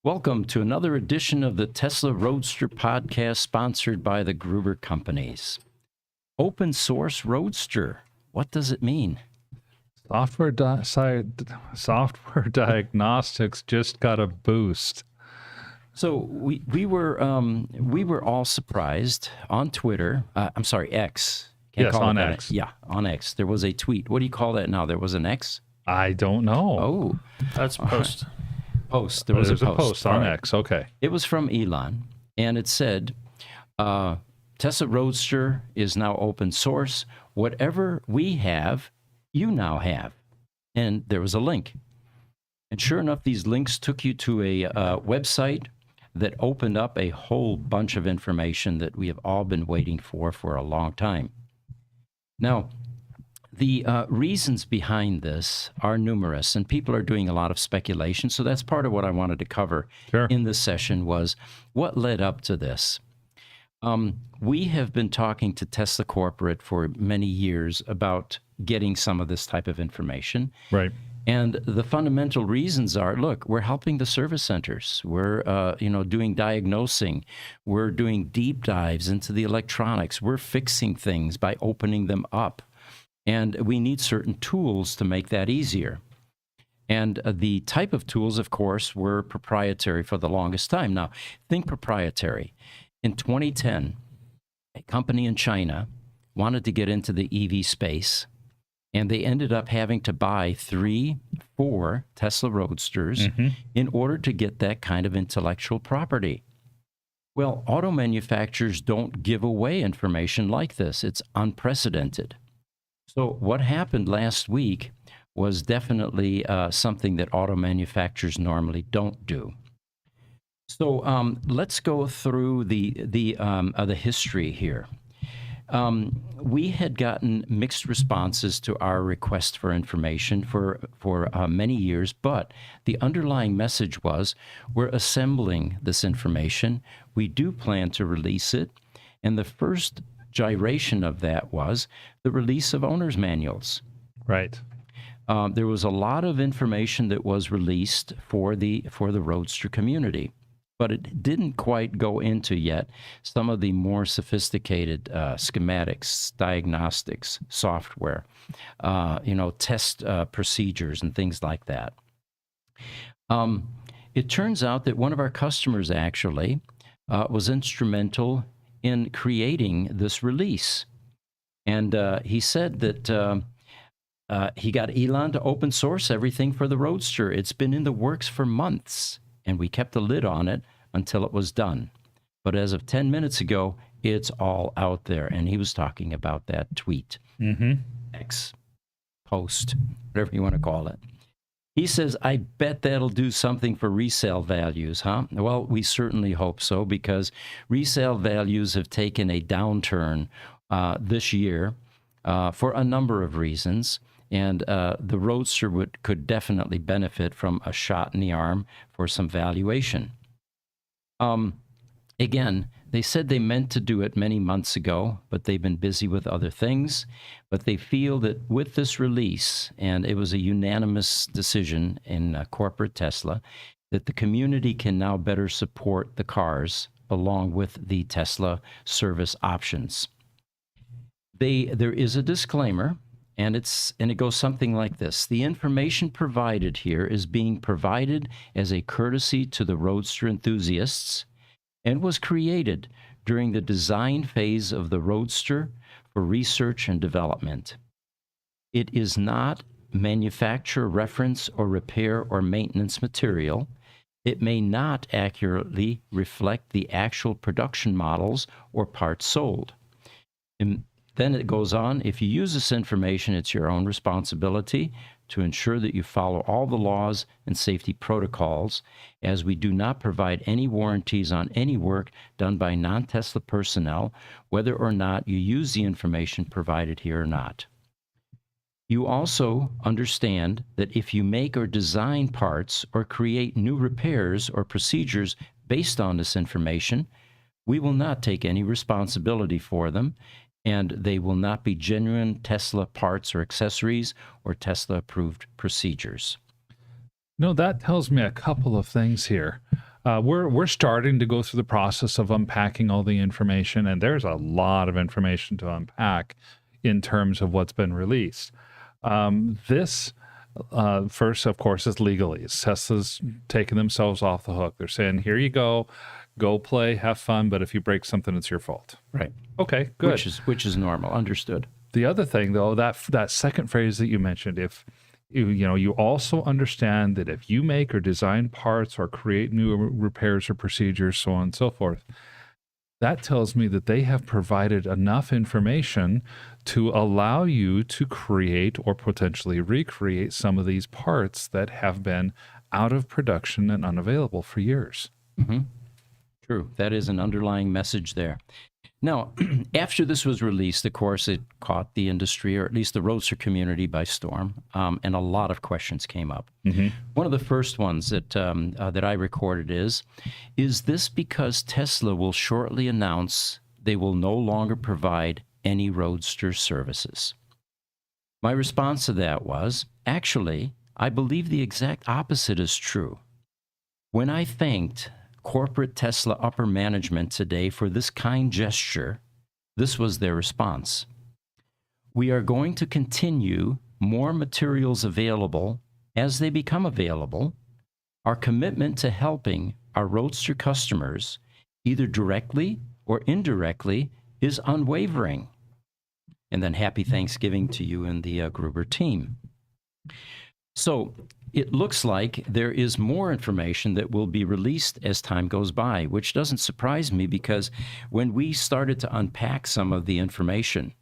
Welcome to another edition of the Tesla Roadster podcast sponsored by the Gruber Companies. Open source Roadster. What does it mean? Software diagnostics just got a boost. So we were all surprised on Twitter. X. Yes, on X. Yeah, on X. There was a tweet. What do you call that now? There was an X? I don't know. Oh, that's post. Post. There was a post on X. Okay. It was from Elon, and it said, Tesla Roadster is now open source. Whatever we have, you now have. And there was a link. And sure enough, these links took you to a website that opened up a whole bunch of information that we have all been waiting for a long time. Now, the reasons behind this are numerous, and people are doing a lot of speculation. So that's part of what I wanted to cover in this session was what led up to this. We have been talking to Tesla Corporate for many years about getting some of this type of information. Right. And the fundamental reasons are, look, we're helping the service centers. We're, doing diagnosing. We're doing deep dives into the electronics. We're fixing things by opening them up. And we need certain tools to make that easier. And the type of tools, of course, were proprietary for the longest time. Now, think proprietary. In 2010, a company in China wanted to get into the EV space, and they ended up having to buy 3-4 Tesla Roadsters in order to get that kind of intellectual property. Well, auto manufacturers don't give away information like this. It's unprecedented. So what happened last week was definitely something that auto manufacturers normally don't do. So let's go through the history here. We had gotten mixed responses to our request for information for many years, but the underlying message was we're assembling this information. We do plan to release it, and the first gyration of that was the release of owner's manuals. Right. There was a lot of information that was released for the Roadster community, but it didn't quite go into yet some of the more sophisticated schematics, diagnostics, software, test procedures and things like that. It turns out that one of our customers actually was instrumental in creating this release. And he said that he got Elon to open source everything for the Roadster. It's been in the works for months, and we kept a lid on it until it was done. But as of 10 minutes ago, it's all out there. And he was talking about that tweet, X, post, whatever you want to call it. He says, I bet that'll do something for resale values, huh? Well, we certainly hope so, because resale values have taken a downturn this year for a number of reasons. And the Roadster could definitely benefit from a shot in the arm for some valuation. Again, they said they meant to do it many months ago, but they've been busy with other things. But they feel that with this release, and it was a unanimous decision in corporate Tesla, that the community can now better support the cars along with the Tesla service options. There is a disclaimer, and it goes something like this. The information provided here is being provided as a courtesy to the Roadster enthusiasts and was created during the design phase of the Roadster for research and development. It is not manufacturer reference or repair or maintenance material. It may not accurately reflect the actual production models or parts sold. And then it goes on, if you use this information, it's your own responsibility to ensure that you follow all the laws and safety protocols, as we do not provide any warranties on any work done by non-Tesla personnel, whether or not you use the information provided here or not. You also understand that if you make or design parts or create new repairs or procedures based on this information, we will not take any responsibility for them, and they will not be genuine Tesla parts or accessories or Tesla-approved procedures. No, that tells me a couple of things here. We're starting to go through the process of unpacking all the information, and there's a lot of information to unpack in terms of what's been released. This first, of course, is legalese. Tesla's taking themselves off the hook. They're saying, "Here you go play, have fun, but if you break something, it's your fault." Right. Okay, good. Which is normal. Understood. The other thing, though, that second phrase that you mentioned, if you also understand that if you make or design parts or create new repairs or procedures, so on and so forth, that tells me that they have provided enough information to allow you to create or potentially recreate some of these parts that have been out of production and unavailable for years. Mm-hmm. True. That is an underlying message there. Now, after this was released, of course, it caught the industry, or at least the Roadster community, by storm, and a lot of questions came up. Mm-hmm. One of the first ones that I recorded is this because Tesla will shortly announce they will no longer provide any Roadster services? My response to that was, actually, I believe the exact opposite is true. When I thanked corporate Tesla upper management today for this kind gesture, this was their response: "We are going to continue more materials available as they become available. Our commitment to helping our Roadster customers, either directly or indirectly, is unwavering." And then happy Thanksgiving to you and the Gruber team. So it looks like there is more information that will be released as time goes by, which doesn't surprise me, because when we started to unpack some of the information,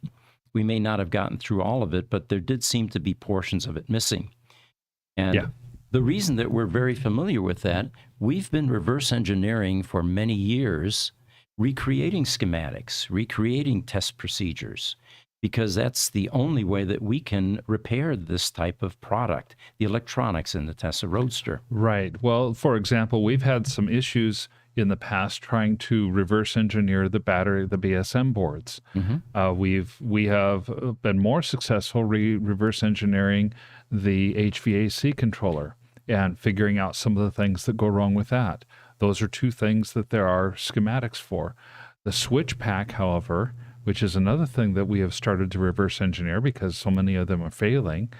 we may not have gotten through all of it, but there did seem to be portions of it missing. And the reason that we're very familiar with that, we've been reverse engineering for many years, recreating schematics, recreating test procedures, because that's the only way that we can repair this type of product, the electronics in the Tesla Roadster. Right. Well, for example, we've had some issues in the past trying to reverse engineer the battery, the BSM boards. Mm-hmm. We have been more successful reverse engineering the HVAC controller and figuring out some of the things that go wrong with that. Those are two things that there are schematics for. The switch pack, however, which is another thing that we have started to reverse engineer because so many of them are failing,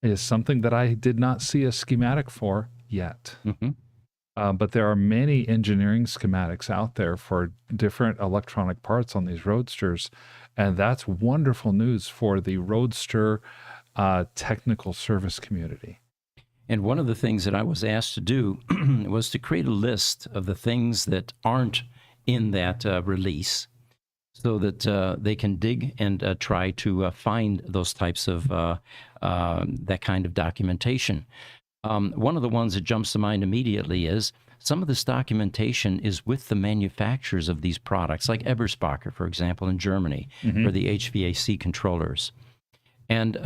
is something that I did not see a schematic for yet. Mm-hmm. But there are many engineering schematics out there for different electronic parts on these Roadsters, and that's wonderful news for the Roadster technical service community. And one of the things that I was asked to do was to create a list of the things that aren't in that release, so that they can dig and try to find those types of that kind of documentation. One of the ones that jumps to mind immediately is some of this documentation is with the manufacturers of these products, like Eberspacher, for example, in Germany, for the HVAC controllers. And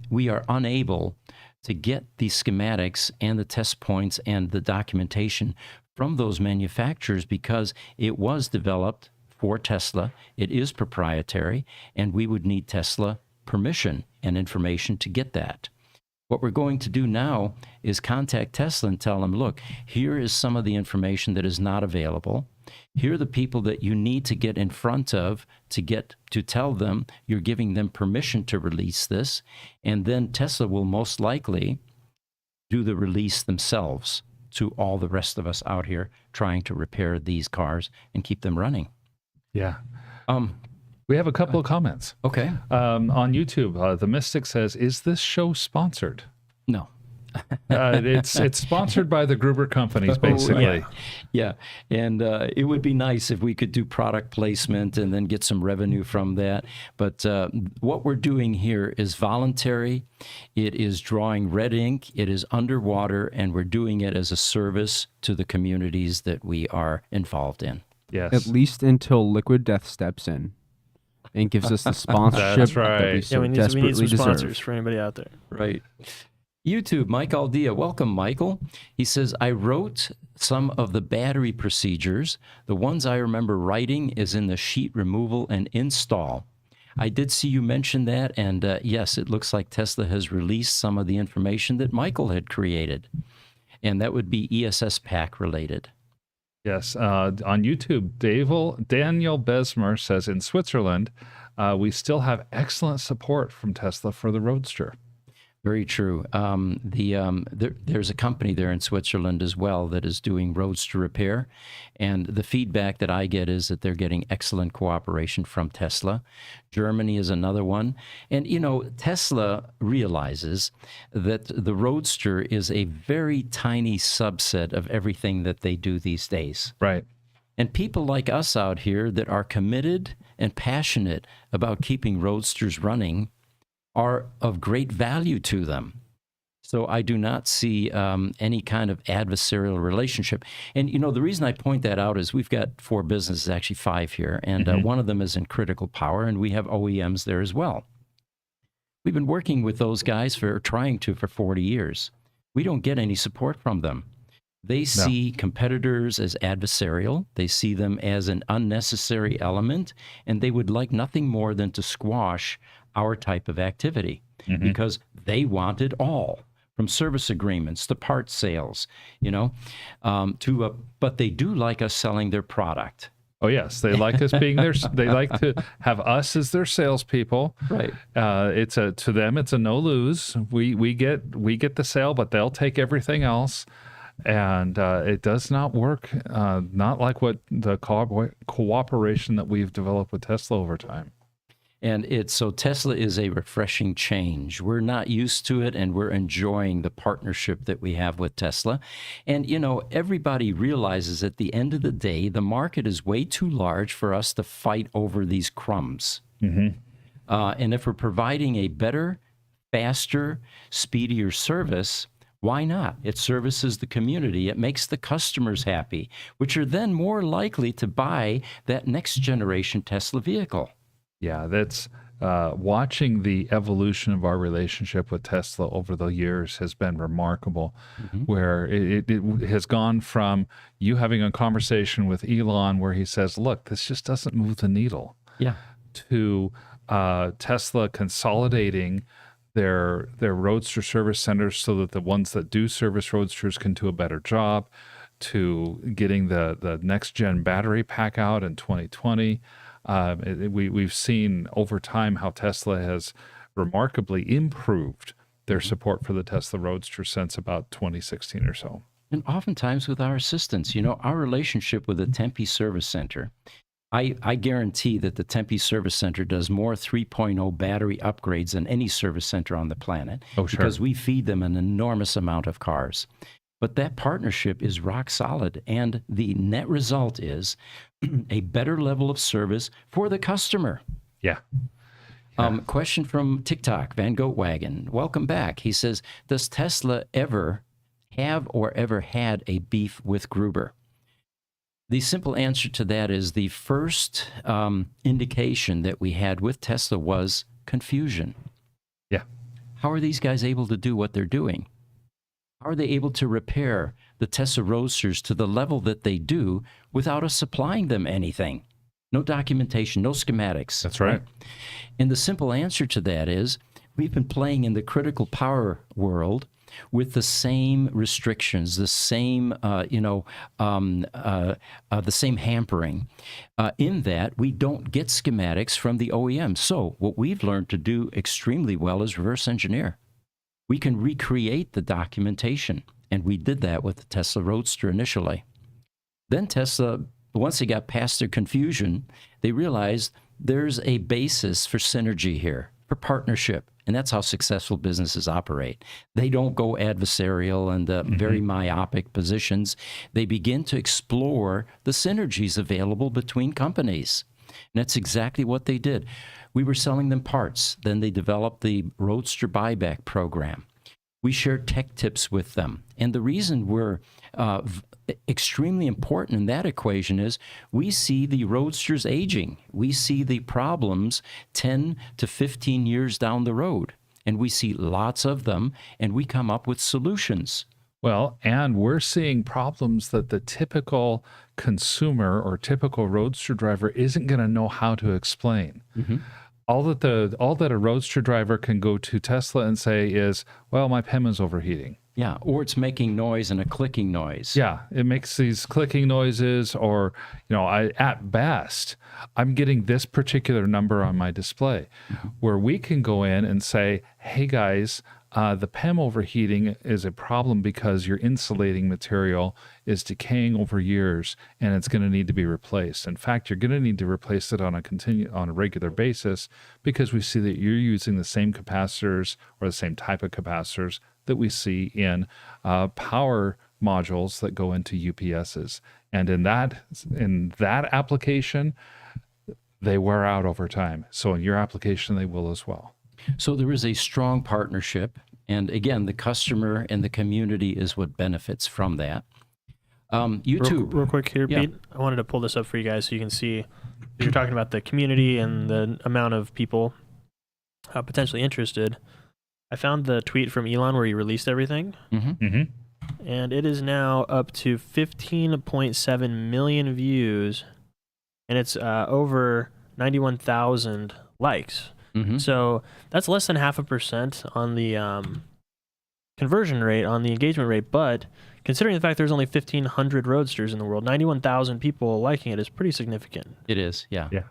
we are unable to get the schematics and the test points and the documentation from those manufacturers because it was developed for Tesla. It is proprietary, and we would need Tesla permission and information to get that. What we're going to do now is contact Tesla and tell them, look, here is some of the information that is not available. Here are the people that you need to get in front of to tell them you're giving them permission to release this. And then Tesla will most likely do the release themselves to all the rest of us out here trying to repair these cars and keep them running. Yeah. We have a couple of comments. Okay. On YouTube, The Mystic says, "Is this show sponsored?" No. It's sponsored by the Gruber companies, basically. Yeah. And it would be nice if we could do product placement and then get some revenue from that. But what we're doing here is voluntary. It is drawing red ink. It is underwater, and we're doing it as a service to the communities that we are involved in. Yes. At least until Liquid Death steps in and gives us the sponsorship That's right. that we so we need desperately some deserve. sponsors for anybody out there. Right. YouTube, Mike Aldea. Welcome, Michael. He says, I wrote some of the battery procedures. The ones I remember writing is in the sheet removal and install. I did see you mention that, and yes, it looks like Tesla has released some of the information that Michael had created. and that would be ESS pack related. Yes. On YouTube, Daniel Besmer says in Switzerland, we still have excellent support from Tesla for the Roadster. Very true. There's a company there in Switzerland as well that is doing Roadster repair, and the feedback that I get is that they're getting excellent cooperation from Tesla. Germany is another one. And, Tesla realizes that the Roadster is a very tiny subset of everything that they do these days. Right. And people like us out here that are committed and passionate about keeping Roadsters running are of great value to them. So I do not see any kind of adversarial relationship. And, the reason I point that out is we've got 4 businesses, actually 5 here, and one of them is in critical power, and we have OEMs there as well. We've been working with those guys for 40 years. We don't get any support from them. They see competitors as adversarial. They see them as an unnecessary element, and they would like nothing more than to squash our type of activity because they want it all, from service agreements to part sales, but they do like us selling their product. Oh yes, they like us being their. They like to have us as their salespeople. Right. To them, it's a no lose. We get the sale, but they'll take everything else. And it does not work, not like what the cooperation that we've developed with Tesla over time. And so Tesla is a refreshing change. We're not used to it, and we're enjoying the partnership that we have with Tesla. And, everybody realizes at the end of the day, the market is way too large for us to fight over these crumbs. And if we're providing a better, faster, speedier service, why not? It services the community. It makes the customers happy, which are then more likely to buy that next generation Tesla vehicle. Yeah, that's watching the evolution of our relationship with Tesla over the years has been remarkable, where it has gone from you having a conversation with Elon where he says, look, this just doesn't move the needle, to Tesla consolidating their Roadster service centers so that the ones that do service Roadsters can do a better job, to getting the next gen battery pack out in 2020. We've seen over time how Tesla has remarkably improved their support for the Tesla Roadster since about 2016 or so. And oftentimes with our assistance, our relationship with the Tempe Service Center, I guarantee that the Tempe Service Center does more 3.0 battery upgrades than any service center on the planet. Oh, sure. Because we feed them an enormous amount of cars. But that partnership is rock solid, and the net result is a better level of service for the customer. Yeah. Question from TikTok, Van Goat Wagon. Welcome back. He says, does Tesla ever have or ever had a beef with Gruber? The simple answer to that is the first indication that we had with Tesla was confusion. Yeah. How are these guys able to do what they're doing? How are they able to repair the Tesla Roadsters to the level that they do without us supplying them anything? No documentation, no schematics. That's right. And the simple answer to that is we've been playing in the critical power world with the same restrictions, the same, the same hampering, in that we don't get schematics from the OEM. So what we've learned to do extremely well is reverse engineer. We can recreate the documentation, and we did that with the Tesla Roadster initially. Then Tesla, once they got past their confusion, they realized there's a basis for synergy here, for partnership, and that's how successful businesses operate. They don't go adversarial and very myopic positions. They begin to explore the synergies available between companies. And that's exactly what they did. We were selling them parts. Then they developed the Roadster buyback program. We shared tech tips with them. And the reason we're extremely important in that equation is we see the Roadsters aging. We see the problems 10 to 15 years down the road. And we see lots of them, and we come up with solutions. Well, and we're seeing problems that the typical consumer or typical Roadster driver isn't going to know how to explain. All that a Roadster driver can go to Tesla and say is, well, my PEM is overheating. Yeah, or it's making noise and a clicking noise. Yeah, it makes these clicking noises, or, at best, I'm getting this particular number on my display, where we can go in and say, hey guys, the PEM overheating is a problem because your insulating material is decaying over years and it's going to need to be replaced. In fact, you're going to need to replace it on a regular basis, because we see that you're using the same capacitors or the same type of capacitors that we see in power modules that go into UPSs. And in that application, they wear out over time. So in your application, they will as well. So there is a strong partnership. And again, the customer and the community is what benefits from that. YouTube. Real quick here, Yeah. Pete. I wanted to pull this up for you guys so you can see. You're talking about the community and the amount of people potentially interested. I found the tweet from Elon where he released everything, and it is now up to 15.7 million views, and it's over 91,000 likes. So that's less than 0.5% on the conversion rate, on the engagement rate. But considering the fact there's only 1,500 Roadsters in the world, 91,000 people liking it is pretty significant. It is, yeah. Yeah.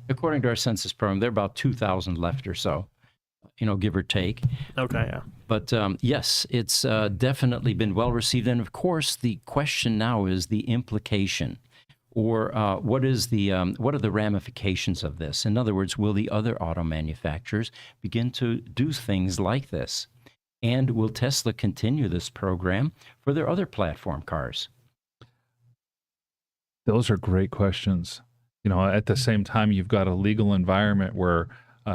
According to our census program, there are about 2,000 left or so, give or take. Okay, yeah. But yes, it's definitely been well received. And of course, the question now is the implication, or what are the ramifications of this? In other words, will the other auto manufacturers begin to do things like this? And will Tesla continue this program for their other platform cars? Those are great questions. At the same time, you've got a legal environment where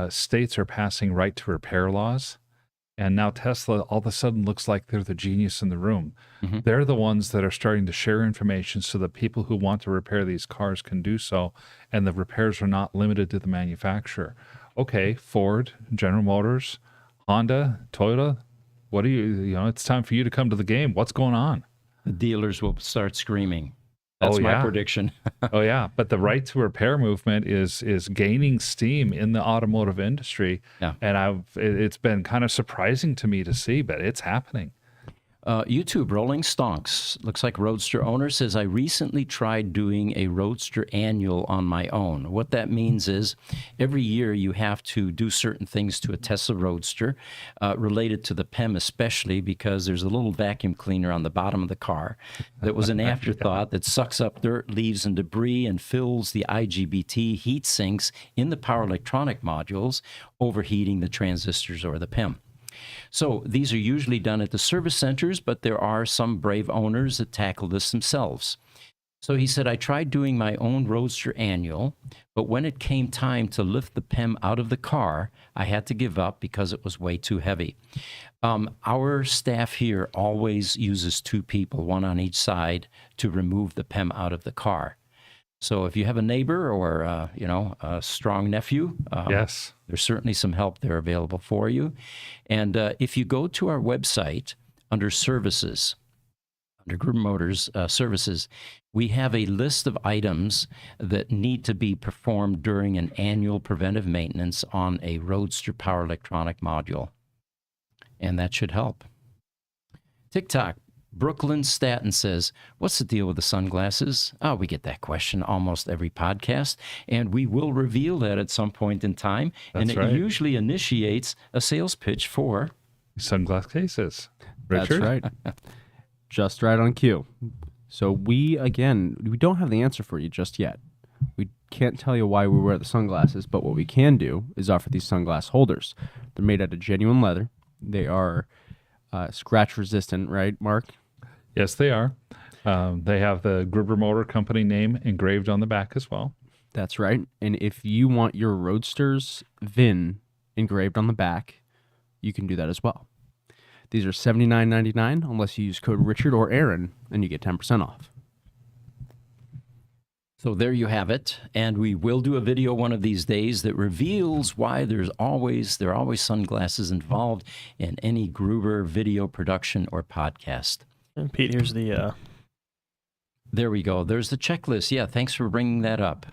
states are passing right to repair laws. And now Tesla all of a sudden looks like they're the genius in the room. They're the ones that are starting to share information so that people who want to repair these cars can do so. And the repairs are not limited to the manufacturer. Okay, Ford, General Motors, Honda, Toyota, it's time for you to come to the game. What's going on? The dealers will start screaming. That's my prediction. Oh, yeah. But the right to repair movement is gaining steam in the automotive industry. Yeah. And it's been kind of surprising to me to see, but it's happening. YouTube, Rolling Stonks, looks like Roadster owner, says, I recently tried doing a Roadster annual on my own. What that means is every year you have to do certain things to a Tesla Roadster related to the PEM, especially because there's a little vacuum cleaner on the bottom of the car that was an afterthought that sucks up dirt, leaves, and debris and fills the IGBT heat sinks in the power electronic modules, overheating the transistors or the PEM. So these are usually done at the service centers, but there are some brave owners that tackle this themselves. So he said, I tried doing my own Roadster annual, but when it came time to lift the PEM out of the car, I had to give up because it was way too heavy. Our staff here always uses 2 people, one on each side, to remove the PEM out of the car. So if you have a neighbor or, a strong nephew, yes, there's certainly some help there available for you. And if you go to our website under services, under Gruber Motors services, we have a list of items that need to be performed during an annual preventive maintenance on a Roadster power electronic module. And that should help. TikTok. Brooklyn Staten says, what's the deal with the sunglasses? We get that question almost every podcast, and we will reveal that at some point in time. That's and it right. usually initiates a sales pitch for sunglass cases. Richard? That's right. Just right on cue. So we don't have the answer for you just yet. We can't tell you why we wear the sunglasses, but what we can do is offer these sunglass holders. They're made out of genuine leather. They are scratch resistant, right, Mark? Yes, they are. They have the Gruber Motor Company name engraved on the back as well. That's right. And if you want your Roadster's VIN engraved on the back, you can do that as well. These are $79.99 unless you use code Richard or Aaron, and you get 10% off. So there you have it, and we will do a video one of these days that reveals why there are always sunglasses involved in any Gruber video production or podcast. And Pete, here's the... There we go. There's the checklist. Yeah, thanks for bringing that up.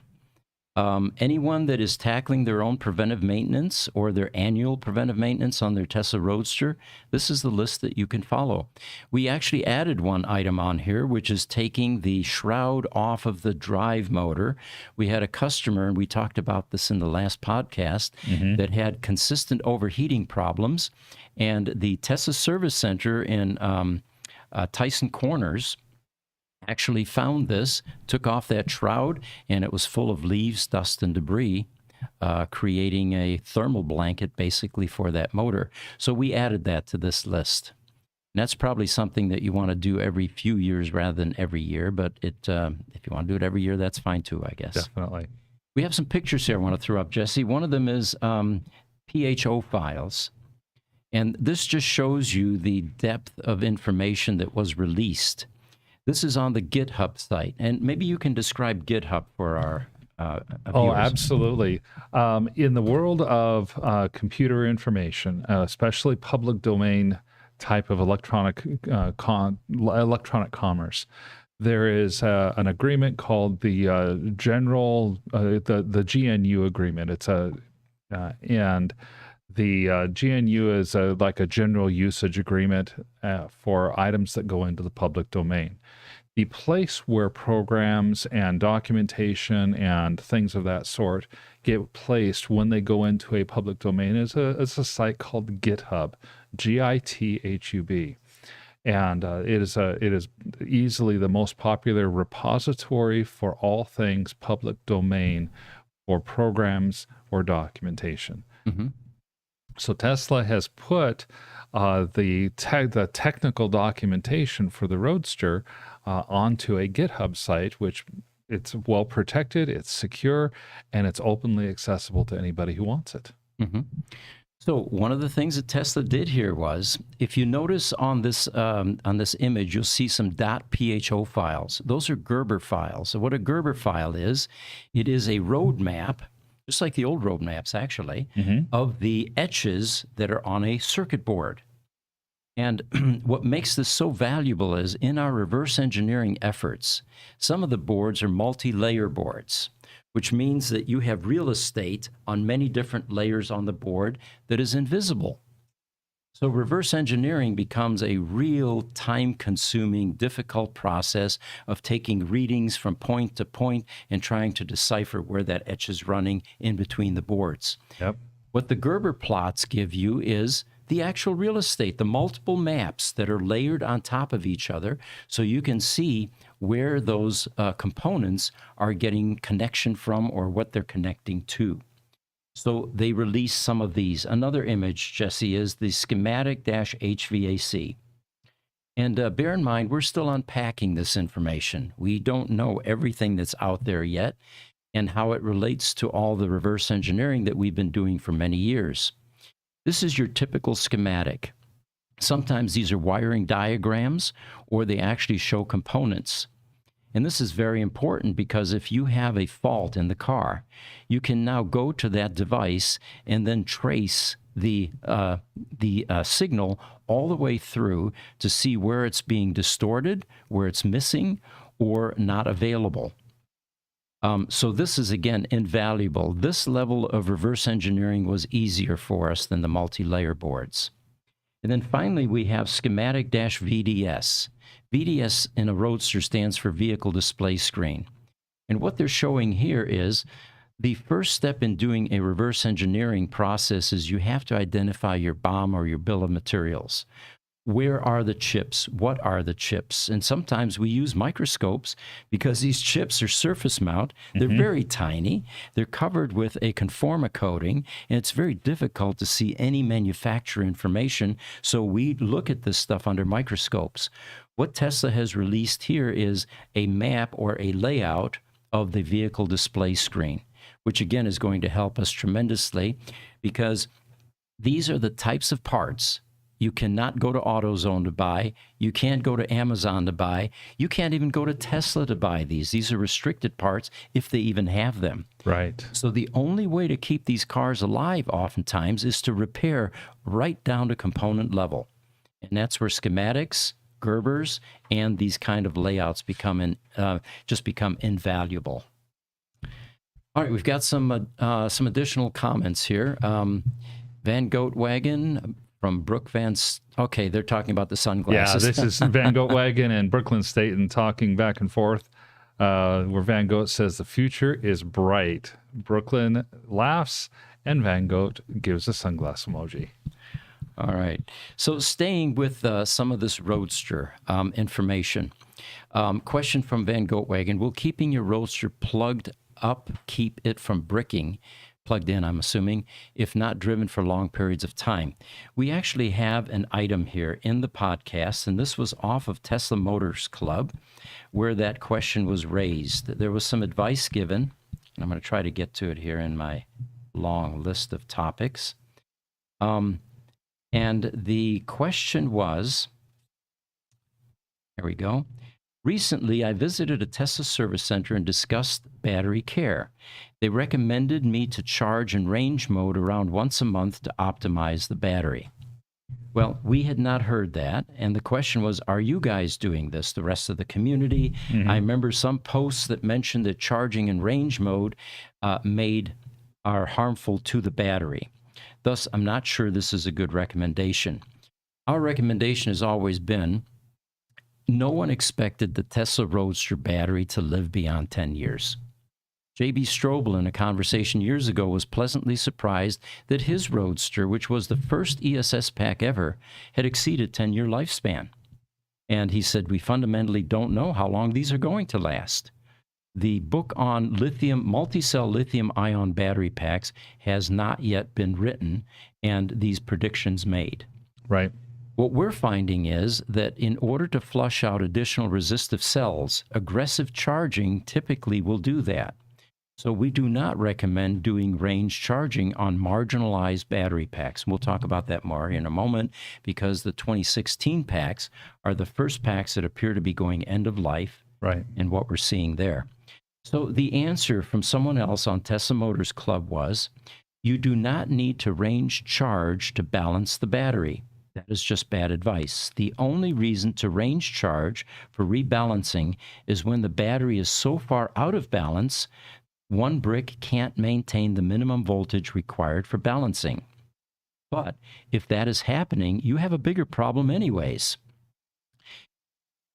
Anyone that is tackling their own preventive maintenance or their annual preventive maintenance on their Tesla Roadster, this is the list that you can follow. We actually added one item on here, which is taking the shroud off of the drive motor. We had a customer, and we talked about this in the last podcast, that had consistent overheating problems. And the Tesla Service Center in Tyson Corners actually found this, took off that shroud, and it was full of leaves, dust, and debris, creating a thermal blanket basically for that motor. So we added that to this list. And that's probably something that you want to do every few years rather than every year, but if you want to do it every year, that's fine too, I guess. Definitely. We have some pictures here I want to throw up, Jesse. One of them is PHO files. And this just shows you the depth of information that was released. This is on the GitHub site, and maybe you can describe GitHub for our viewers. Oh, absolutely. In the world of computer information, especially public domain type of electronic commerce, there is an agreement called the the GNU agreement. It's and the GNU is like a general usage agreement for items that go into the public domain. The place where programs and documentation and things of that sort get placed when they go into a public domain is a site called GitHub, GITHUB. And it is easily the most popular repository for all things public domain for programs or documentation. Mm-hmm. So Tesla has put the technical documentation for the Roadster onto a GitHub site, which it's well protected, it's secure, and it's openly accessible to anybody who wants it. Mm-hmm. So one of the things that Tesla did here was, if you notice on this image, you'll see some .pho files. Those are Gerber files. So what a Gerber file is, it is a roadmap, just like the old road maps, actually, of the etches that are on a circuit board. And what makes this so valuable is, in our reverse engineering efforts, some of the boards are multi-layer boards, which means that you have real estate on many different layers on the board that is invisible. So reverse engineering becomes a real time-consuming, difficult process of taking readings from point to point and trying to decipher where that etch is running in between the boards. Yep. What the Gerber plots give you is the actual real estate, the multiple maps that are layered on top of each other, so you can see where those components are getting connection from or what they're connecting to. So they release some of these. Another image, Jesse, is the schematic-HVAC. And bear in mind, we're still unpacking this information. We don't know everything that's out there yet and how it relates to all the reverse engineering that we've been doing for many years. This is your typical schematic. Sometimes these are wiring diagrams, or they actually show components. And this is very important because if you have a fault in the car, you can now go to that device and then trace the signal all the way through to see where it's being distorted, where it's missing, or not available. So this is, again, invaluable. This level of reverse engineering was easier for us than the multi-layer boards. And then finally, we have schematic-VDS. VDS in a Roadster stands for Vehicle Display Screen. And what they're showing here is the first step in doing a reverse engineering process is you have to identify your BOM or your bill of materials. Where are the chips? What are the chips? And sometimes we use microscopes because these chips are surface mount. They're very tiny. They're covered with a conforma coating, and it's very difficult to see any manufacturer information. So we look at this stuff under microscopes. What Tesla has released here is a map or a layout of the vehicle display screen, which again is going to help us tremendously because these are the types of parts you cannot go to AutoZone to buy. You can't go to Amazon to buy. You can't even go to Tesla to buy these. These are restricted parts if they even have them. Right. So the only way to keep these cars alive oftentimes is to repair right down to component level. And that's where schematics, Gerbers, and these kind of layouts become just become invaluable. All right, we've got some additional comments here. Van Goat Wagon from Brook okay, they're talking about the Yeah, sunglasses. this is Van Goat Wagon and Brooklyn Staten talking back and forth, where Van Goat says the future is bright. Brooklyn laughs, and Van Goat gives a sunglass emoji. All right. So staying with some of this Roadster information. Question from Van Goat Wagon. Will keeping your Roadster plugged up keep it from bricking? Plugged in, I'm assuming, if not driven for long periods of time? We actually have an item here in the podcast, and this was off of Tesla Motors Club, where that question was raised. There was some advice given, and I'm going to try to get to it here in my long list of topics. And the question was, here we go. Recently, I visited a Tesla service center and discussed battery care. They recommended me to charge in range mode around once a month to optimize the battery. Well, we had not heard that, and the question was, are you guys doing this, the rest of the community? Mm-hmm. I remember some posts that mentioned that charging in range mode are harmful to the battery. Thus, I'm not sure this is a good recommendation. Our recommendation has always been, no one expected the Tesla Roadster battery to live beyond 10 years. J.B. Strobel, in a conversation years ago, was pleasantly surprised that his Roadster, which was the first ESS pack ever, had exceeded 10-year lifespan. And he said, we fundamentally don't know how long these are going to last. The book on multi-cell lithium-ion battery packs has not yet been written, and these predictions made. Right. What we're finding is that in order to flush out additional resistive cells, aggressive charging typically will do that. So we do not recommend doing range charging on marginalized battery packs. We'll talk about that more in a moment, because the 2016 packs are the first packs that appear to be going end of life, Right. and what we're seeing there. So the answer from someone else on Tesla Motors Club was, you do not need to range charge to balance the battery. That is just bad advice. The only reason to range charge for rebalancing is when the battery is so far out of balance, one brick can't maintain the minimum voltage required for balancing. But if that is happening, you have a bigger problem anyways.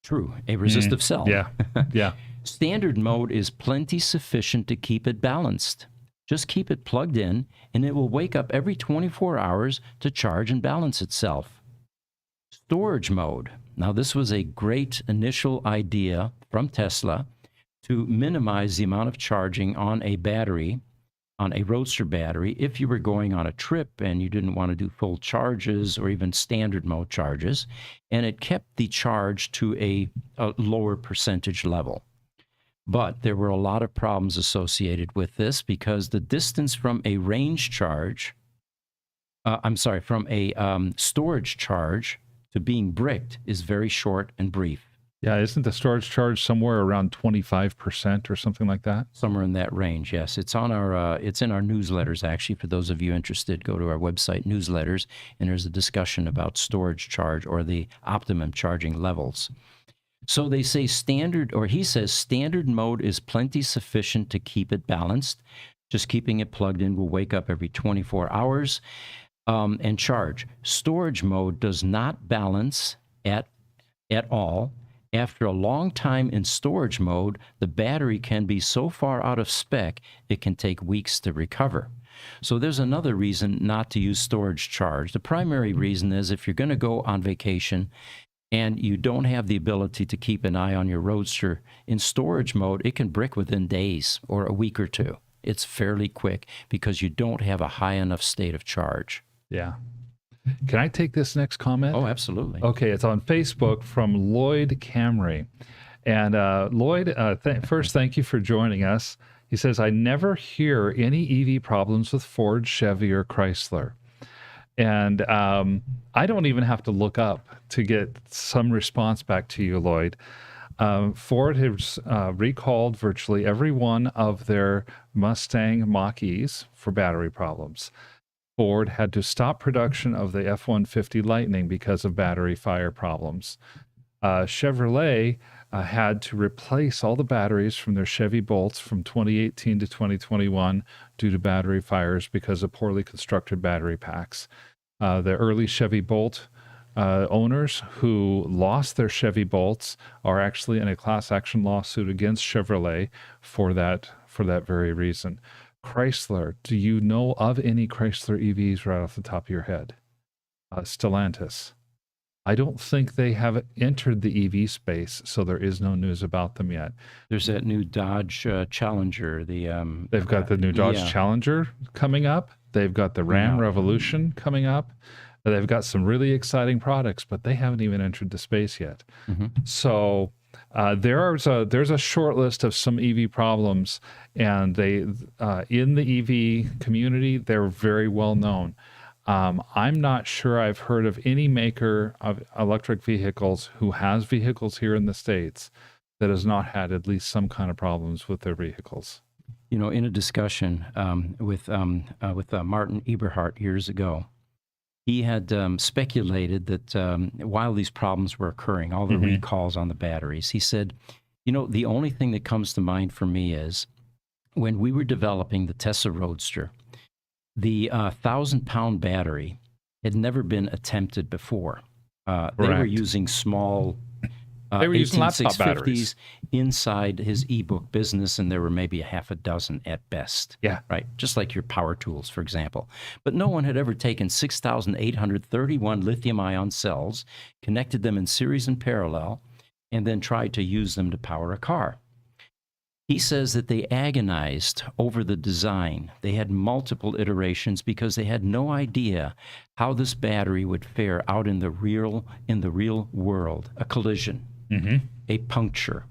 True, a resistive cell. Yeah. Yeah. Standard mode is plenty sufficient to keep it balanced. Just keep it plugged in, and it will wake up every 24 hours to charge and balance itself. Storage mode. Now, this was a great initial idea from Tesla to minimize the amount of charging on a battery, on a Roadster battery, if you were going on a trip and you didn't want to do full charges or even standard mode charges, and it kept the charge to a lower percentage level. But there were a lot of problems associated with this, because the distance from a range charge, from a storage charge to being bricked is very short and brief. Yeah. Isn't the storage charge somewhere around 25% or something like that? Somewhere in that range, yes. It's on our, it's in our newsletters, actually. For those of you interested, go to our website, newsletters, and there's a discussion about storage charge or the optimum charging levels. So they say he says standard mode is plenty sufficient to keep it balanced. Just keeping it plugged in will wake up every 24 hours and charge. Storage mode does not balance at all. After a long time in storage mode, the battery can be so far out of spec, it can take weeks to recover. So there's another reason not to use storage charge. The primary reason is if you're going to go on vacation and you don't have the ability to keep an eye on your Roadster, in storage mode, it can brick within days or a week or two. It's fairly quick because you don't have a high enough state of charge. Yeah. Can I take this next comment? Oh, absolutely. Okay, it's on Facebook from Lloyd Camry. And Lloyd, first, thank you for joining us. He says, I never hear any EV problems with Ford, Chevy, or Chrysler. And I don't even have to look up to get some response back to you, Lloyd. Ford has recalled virtually every one of their Mustang Mach-E's for battery problems. Ford had to stop production of the F-150 Lightning because of battery fire problems. Chevrolet had to replace all the batteries from their Chevy Bolts from 2018 to 2021 due to battery fires because of poorly constructed battery packs. The early Chevy Bolt owners who lost their Chevy Bolts are actually in a class action lawsuit against Chevrolet for that very reason. Chrysler, do you know of any Chrysler EVs right off the top of your head? Stellantis. I don't think they have entered the EV space, so there is no news about them yet. There's that new Dodge Challenger. They've got the new Dodge yeah. Challenger coming up. They've got the Ram Revolution coming up. They've got some really exciting products, but they haven't even entered the space yet. So there's a short list of some EV problems, and they in the EV community, they're very well known. I'm not sure I've heard of any maker of electric vehicles who has vehicles here in the States that has not had at least some kind of problems with their vehicles. You know, in a discussion with Martin Eberhardt years ago, he had speculated that while these problems were occurring, all the recalls on the batteries, he said, you know, the only thing that comes to mind for me is when we were developing the Tesla Roadster, the 1,000-pound battery had never been attempted before. They were using small they were using laptop batteries inside his ebook business, and there were maybe a half a dozen at best. Yeah. Right. Just like your power tools, for example. But no one had ever taken 6,831 lithium-ion cells, connected them in series and parallel, and then tried to use them to power a car. He says that they agonized over the design. They had multiple iterations because they had no idea how this battery would fare out in the real world. A collision, a puncture,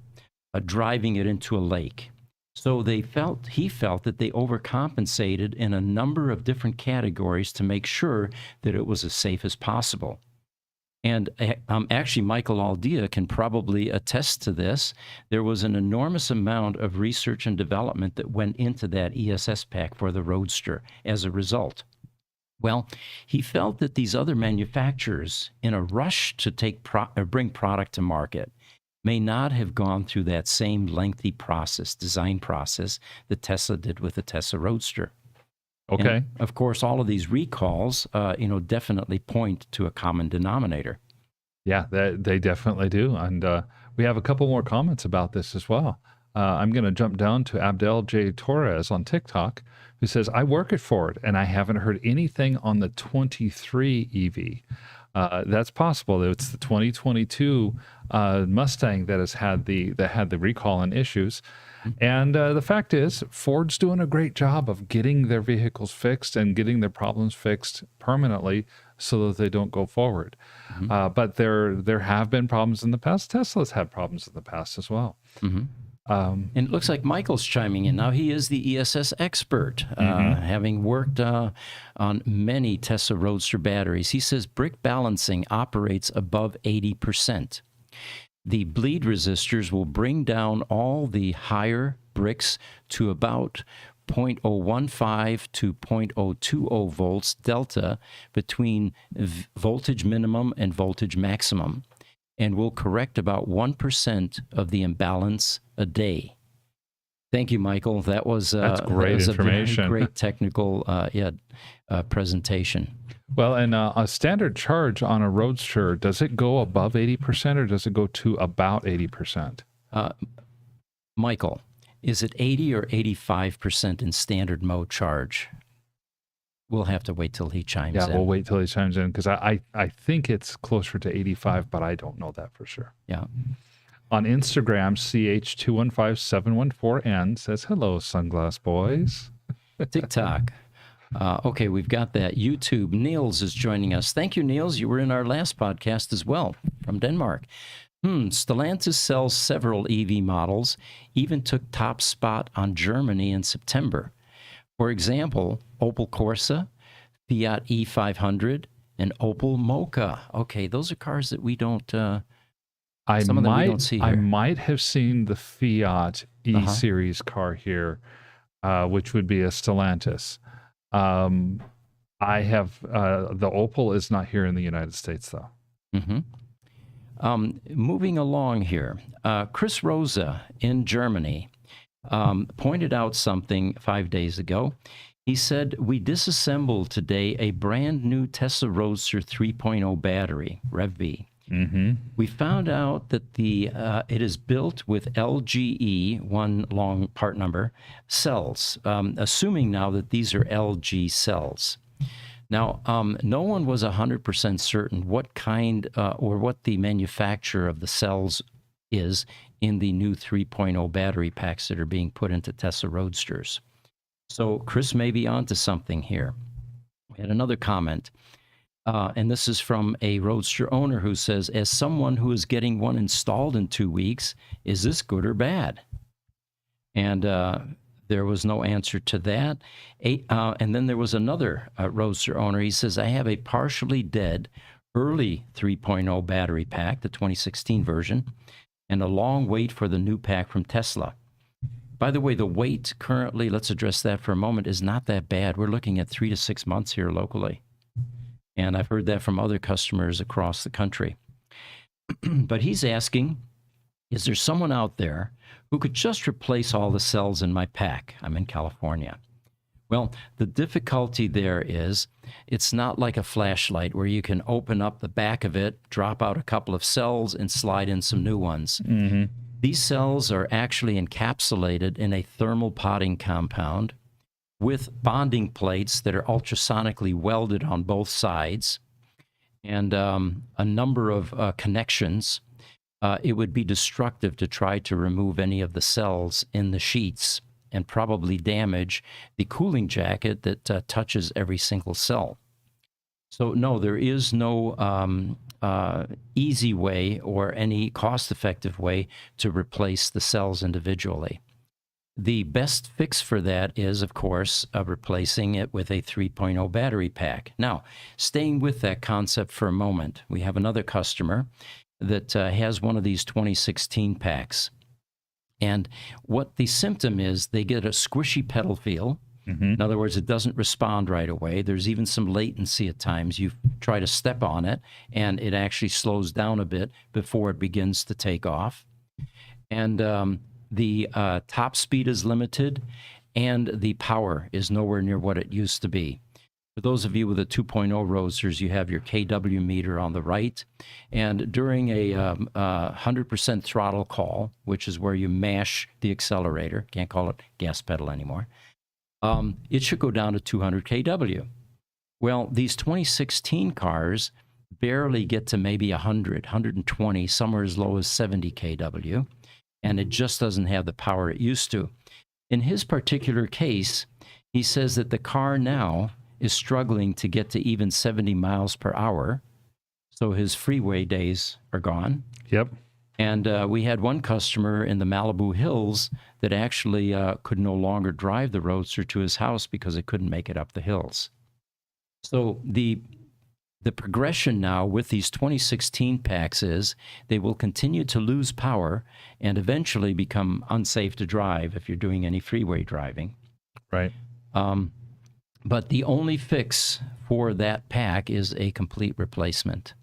a driving it into a lake. So he felt that they overcompensated in a number of different categories to make sure that it was as safe as possible. And actually, Michael Aldea can probably attest to this. There was an enormous amount of research and development that went into that ESS pack for the Roadster as a result. Well, he felt that these other manufacturers, in a rush to bring product to market, may not have gone through that same lengthy design process that Tesla did with the Tesla Roadster. Okay. And of course, all of these recalls, definitely point to a common denominator. Yeah, they definitely do. And we have a couple more comments about this as well. I'm going to jump down to Abdel J. Torres on TikTok, who says, I work at Ford, and I haven't heard anything on the 23 EV. That's possible. It's the 2022 Mustang that had the recall and issues. And the fact is, Ford's doing a great job of getting their vehicles fixed and getting their problems fixed permanently so that they don't go forward. But there have been problems in the past. Tesla's had problems in the past as well. And it looks like Michael's chiming in. Now, he is the ESS expert, having worked on many Tesla Roadster batteries. He says brick balancing operates above 80%. The bleed resistors will bring down all the higher bricks to about 0.015 to 0.020 volts delta between voltage minimum and voltage maximum, and will correct about 1% of the imbalance a day. Thank you, Michael. That's great information. A very great technical presentation. Well, and a standard charge on a Roadster, does it go above 80% or does it go to about 80%? Michael, is it 80 or 85% in standard mode charge? We'll have to wait till he chimes in. Yeah, we'll wait till he chimes in because I think it's closer to 85, but I don't know that for sure. Yeah. On Instagram, CH215714N says, hello, Sunglass Boys. TikTok. Okay, we've got that. YouTube, Niels is joining us. Thank you, Niels. You were in our last podcast as well from Denmark. Stellantis sells several EV models, even took top spot on Germany in September. For example, Opel Corsa, Fiat E500, and Opel Mokka. Okay, those are cars that we don't... I I might have seen the Fiat E-Series car here, which would be a Stellantis. I have the Opel is not here in the United States, though. Moving along here, Chris Rosa in Germany pointed out something 5 days ago. He said, we disassembled today a brand new Tesla Roadster 3.0 battery, Rev B. Mm-hmm. We found out that it is built with LGE, one long part number, cells, assuming now that these are LG cells. Now, no one was 100% certain what kind or what the manufacturer of the cells is in the new 3.0 battery packs that are being put into Tesla Roadsters. So Chris may be onto something here. We had another comment, and this is from a Roadster owner who says, as someone who is getting one installed in 2 weeks, is this good or bad? And there was no answer to that. And then there was another Roadster owner. He says, I have a partially dead early 3.0 battery pack, the 2016 version, and a long wait for the new pack from Tesla. By the way, the wait currently, let's address that for a moment, is not that bad. We're looking at 3 to 6 months here locally. And I've heard that from other customers across the country. But he's asking, is there someone out there who could just replace all the cells in my pack? I'm in California. Well, the difficulty there is it's not like a flashlight where you can open up the back of it, drop out a couple of cells, and slide in some new ones. Mm-hmm. These cells are actually encapsulated in a thermal potting compound with bonding plates that are ultrasonically welded on both sides and a number of connections. It would be destructive to try to remove any of the cells in the sheets and probably damage the cooling jacket that touches every single cell. So no, there is no easy way or any cost-effective way to replace the cells individually. The best fix for that is, of course, replacing it with a 3.0 battery pack. Now, staying with that concept for a moment, we have another customer that has one of these 2016 packs. And what the symptom is, they get a squishy pedal feel. Mm-hmm. In other words, it doesn't respond right away. There's even some latency at times. You try to step on it, and it actually slows down a bit before it begins to take off. And the top speed is limited, and the power is nowhere near what it used to be. For those of you with a 2.0 Roadsters, you have your kW meter on the right, and during a 100% throttle call, which is where you mash the accelerator, can't call it gas pedal anymore, it should go down to 200 kW. Well, these 2016 cars barely get to maybe 100, 120, somewhere as low as 70 kW, and it just doesn't have the power it used to. In his particular case, he says that the car now is struggling to get to even 70 miles per hour, so his freeway days are gone. Yep. And we had one customer in the Malibu Hills that actually could no longer drive the Roadster to his house because it couldn't make it up the hills. So the progression now with these 2016 packs is they will continue to lose power and eventually become unsafe to drive if you're doing any freeway driving. Right. But the only fix for that pack is a complete replacement.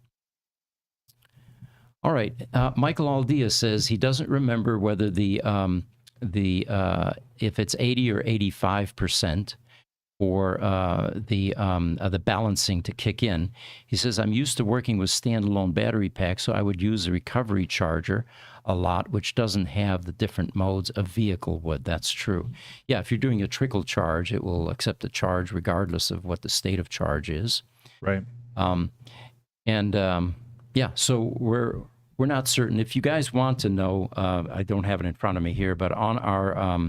All right, Michael Aldea says he doesn't remember whether if it's 80 or 85% for the balancing to kick in. He says, I'm used to working with standalone battery packs, so I would use a recovery charger a lot, which doesn't have the different modes a vehicle would. That's true. Yeah, if you're doing a trickle charge, it will accept the charge regardless of what the state of charge is. Right. Yeah, so we're not certain. If you guys want to know, I don't have it in front of me here, but on our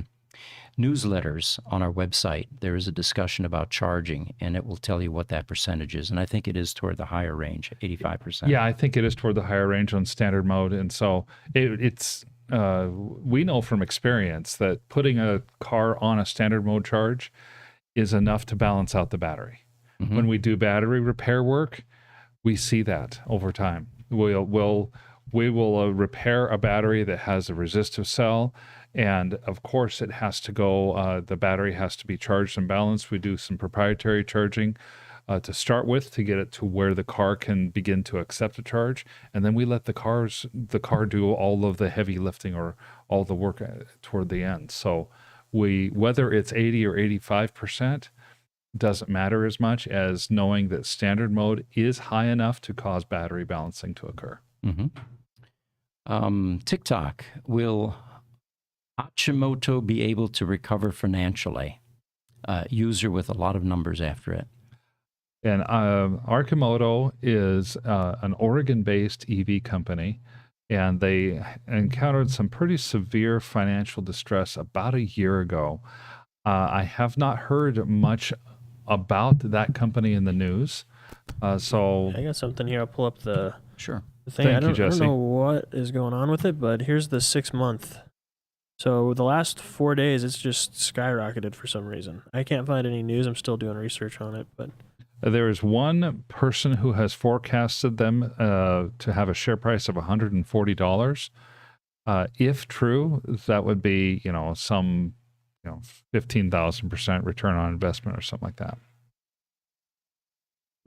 newsletters on our website, there is a discussion about charging, and it will tell you what that percentage is. And I think it is toward the higher range, 85%. Yeah, I think it is toward the higher range on standard mode. And so it's we know from experience that putting a car on a standard mode charge is enough to balance out the battery. Mm-hmm. When we do battery repair work, we see that over time. We will repair a battery that has a resistive cell, and of course it has to go, the battery has to be charged and balanced. We do some proprietary charging to start with, to get it to where the car can begin to accept a charge, and then we let the car do all of the heavy lifting or all the work toward the end. So whether it's 80 or 85% doesn't matter as much as knowing that standard mode is high enough to cause battery balancing to occur. TikTok, will Hashimoto be able to recover financially? User with a lot of numbers after it. And Arcimoto is an Oregon-based EV company, and they encountered some pretty severe financial distress about a year ago. I have not heard much about that company in the news. So I got something here. I'll pull up the Sure. thing. Thank I you, don't Jesse. know what is going on with it, but here's the 6-month. So the last 4 days, it's just skyrocketed for some reason. I can't find any news. I'm still doing research on it, but there is one person who has forecasted them to have a share price of $140. If true, that would be, some 15,000% return on investment or something like that.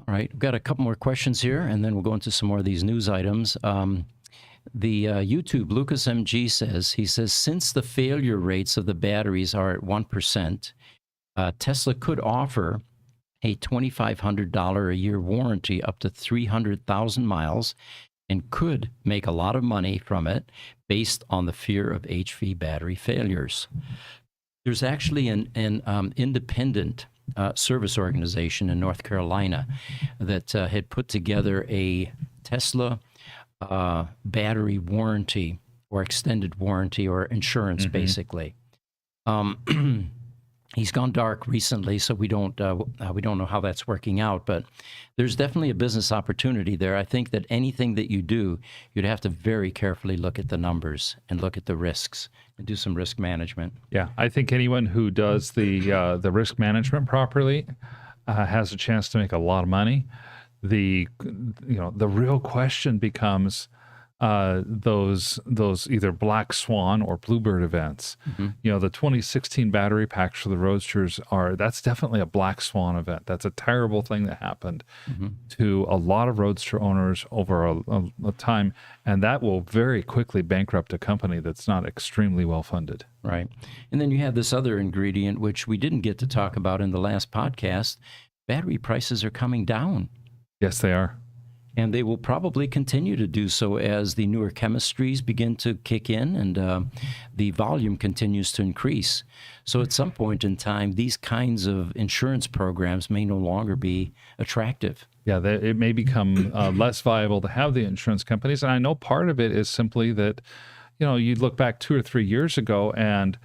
All right, we've got a couple more questions here, and then we'll go into some more of these news items. The YouTube, Lucas MG says, since the failure rates of the batteries are at 1%, Tesla could offer a $2,500 a year warranty up to 300,000 miles and could make a lot of money from it based on the fear of HV battery failures. There's actually an independent service organization in North Carolina that had put together a Tesla battery warranty or extended warranty or insurance, basically. He's gone dark recently, so we don't know how that's working out. But there's definitely a business opportunity there. I think that anything that you do, you'd have to very carefully look at the numbers and look at the risks and do some risk management. Yeah, I think anyone who does the risk management properly has a chance to make a lot of money. The real question becomes those either black swan or bluebird events. The 2016 battery packs for the Roadsters that's definitely a black swan event. That's a terrible thing that happened to a lot of Roadster owners over a time, and that will very quickly bankrupt a company that's not extremely well funded. Right. And then you have this other ingredient, which we didn't get to talk about in the last podcast. Battery prices are coming down. Yes, they are. And they will probably continue to do so as the newer chemistries begin to kick in and the volume continues to increase. So at some point in time, these kinds of insurance programs may no longer be attractive. Yeah, it may become less viable to have the insurance companies. And I know part of it is simply that, you look back 2 or 3 years ago and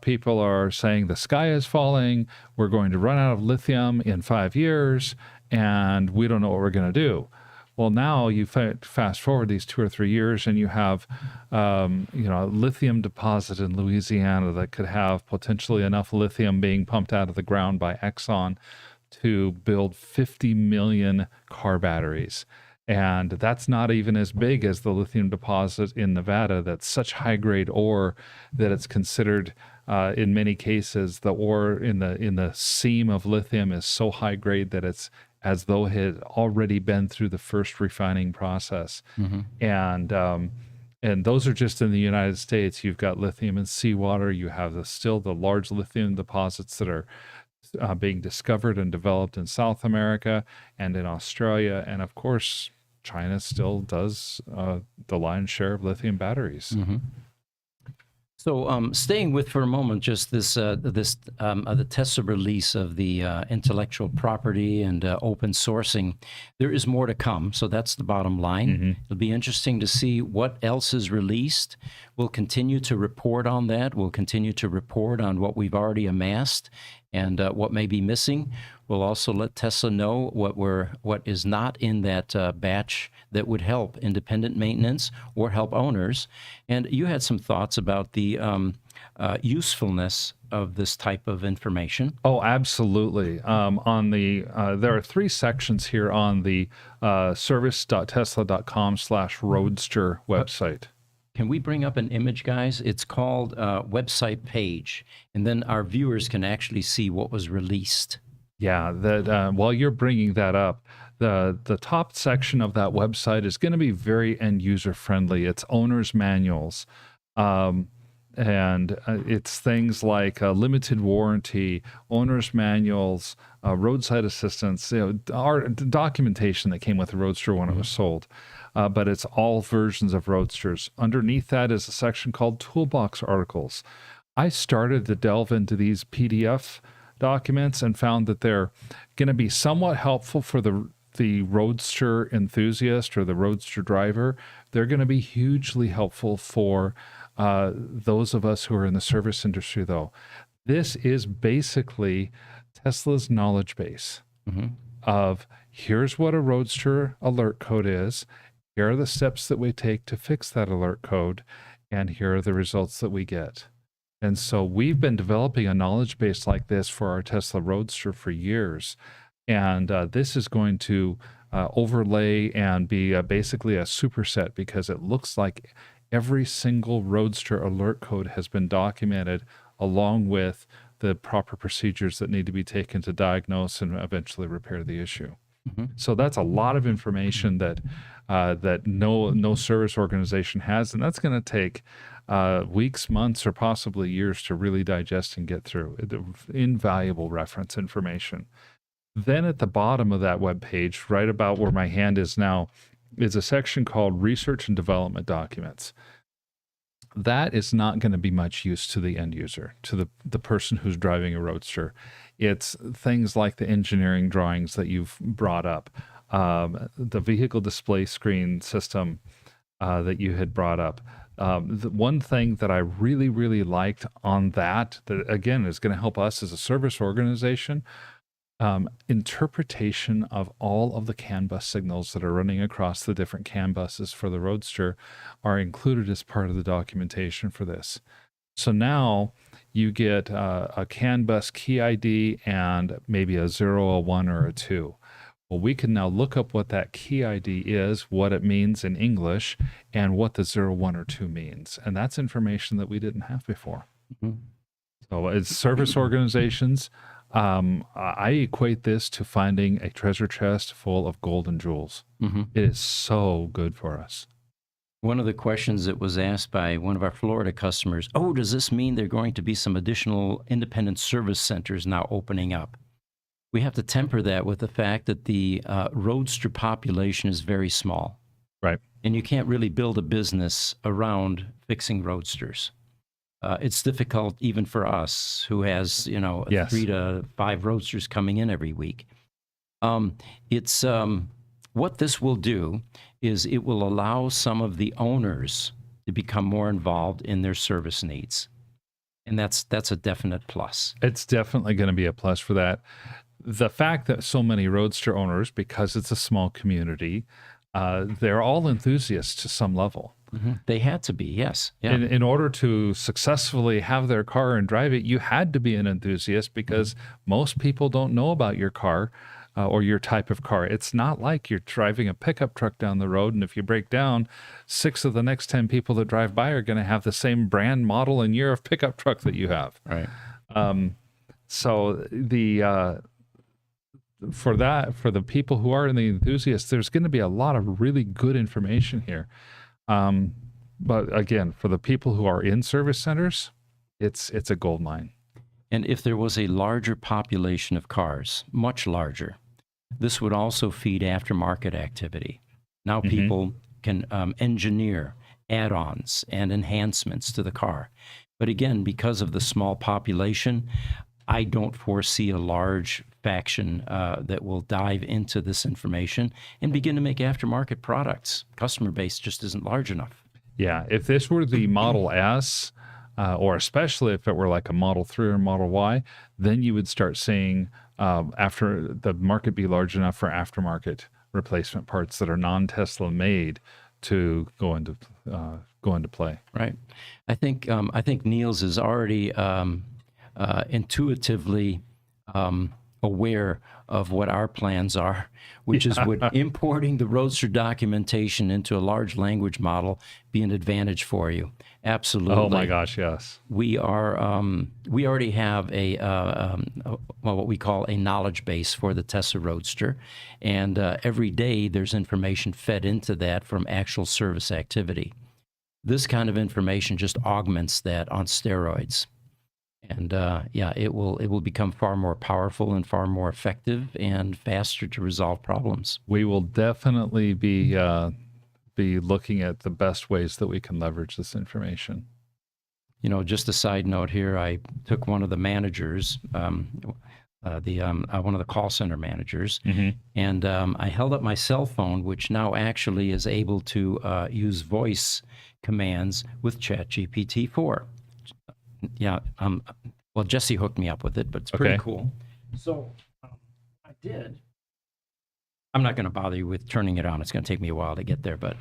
people are saying the sky is falling, we're going to run out of lithium in 5 years, and we don't know what we're going to do. Well, now you fast forward these 2 or 3 years, and you have, a lithium deposit in Louisiana that could have potentially enough lithium being pumped out of the ground by Exxon to build 50 million car batteries. And that's not even as big as the lithium deposit in Nevada. That's such high-grade ore that it's considered, in many cases, the ore in the seam of lithium is so high-grade that it's as though it had already been through the first refining process. And those are just in the United States. You've got lithium in seawater. You have still the large lithium deposits that are being discovered and developed in South America and in Australia. And of course, China still does the lion's share of lithium batteries. So staying with for a moment just the Tesla release of the intellectual property and open sourcing, there is more to come. So that's the bottom line. It'll be interesting to see what else is released. We'll continue to report on that. We'll continue to report on what we've already amassed and what may be missing. We'll also let Tesla know what is not in that batch that would help independent maintenance or help owners. And you had some thoughts about the usefulness of this type of information. Oh, absolutely. There are 3 sections here on the service.tesla.com/roadster website. Can we bring up an image, guys? It's called website page, and then our viewers can actually see what was released. Yeah, that while you're bringing that up, the top section of that website is going to be very end user friendly. It's owner's manuals, um, and it's things like limited warranty, owner's manuals, roadside assistance, our documentation that came with the Roadster when it was sold. But it's all versions of Roadsters. Underneath that is a section called Toolbox Articles. I started to delve into these PDF documents and found that they're going to be somewhat helpful for the Roadster enthusiast or the Roadster driver. They're going to be hugely helpful for those of us who are in the service industry, though. This is basically Tesla's knowledge base of here's what a Roadster alert code is, here are the steps that we take to fix that alert code, and here are the results that we get. And so we've been developing a knowledge base like this for our Tesla Roadster for years. And this is going to overlay and be basically a superset, because it looks like every single Roadster alert code has been documented along with the proper procedures that need to be taken to diagnose and eventually repair the issue. So that's a lot of information that that no service organization has, and that's going to take weeks, months, or possibly years to really digest and get through. Invaluable reference information. Then at the bottom of that web page, right about where my hand is now, is a section called Research and Development Documents. That is not going to be much use to the end user, to the person who's driving a Roadster. It's things like the engineering drawings that you've brought up, the vehicle display screen system that you had brought up. The one thing that I really, really liked on that again is going to help us as a service organization, interpretation of all of the CAN bus signals that are running across the different CAN buses for the Roadster are included as part of the documentation for this. So now you get a CAN bus key ID and maybe a 0, a 1, or a 2. Well, we can now look up what that key ID is, what it means in English, and what the 0, 1, or 2 means. And that's information that we didn't have before. So it's service organizations. I equate this to finding a treasure chest full of gold and jewels. It is so good for us. One of the questions that was asked by one of our Florida customers, does this mean there are going to be some additional independent service centers now opening up? We have to temper that with the fact that the Roadster population is very small. Right. And you can't really build a business around fixing Roadsters. It's difficult even for us who has, 3 to 5 Roadsters coming in every week. What this will do is it will allow some of the owners to become more involved in their service needs. And that's a definite plus. It's definitely going to be a plus for that. The fact that so many Roadster owners, because it's a small community, they're all enthusiasts to some level. They had to be, yes. Yeah. In order to successfully have their car and drive it, you had to be an enthusiast, because most people don't know about your car or your type of car. It's not like you're driving a pickup truck down the road, and if you break down, 6 of the next 10 people that drive by are going to have the same brand, model, and year of pickup truck that you have. Right. So for the people who are in the enthusiasts, there's going to be a lot of really good information here. But again, for the people who are in service centers, it's a gold mine. And if there was a larger population of cars, much larger, this would also feed aftermarket activity. Now people can engineer add-ons and enhancements to the car. But again, because of the small population, I don't foresee a large faction that will dive into this information and begin to make aftermarket products. Customer base just isn't large enough. Yeah, if this were the Model S, or especially if it were like a Model 3 or Model Y, then you would start seeing after the market be large enough for aftermarket replacement parts that are non-Tesla made to go into play. Right. I think Niels is already intuitively aware of what our plans are, which is would importing the Roadster documentation into a large language model be an advantage for you? Absolutely. Oh my gosh, yes. We are. We already have what we call a knowledge base for the Tesla Roadster, and every day there's information fed into that from actual service activity. This kind of information just augments that on steroids, and it will become far more powerful and far more effective and faster to resolve problems. We will definitely be looking at the best ways that we can leverage this information. You know, just a side note here, I took one of the managers, one of the call center managers, and I held up my cell phone, which now actually is able to use voice commands with ChatGPT 4. Yeah, well, Jesse hooked me up with it, but it's pretty cool. So I did. I'm not going to bother you with turning it on. It's going to take me a while to get there, but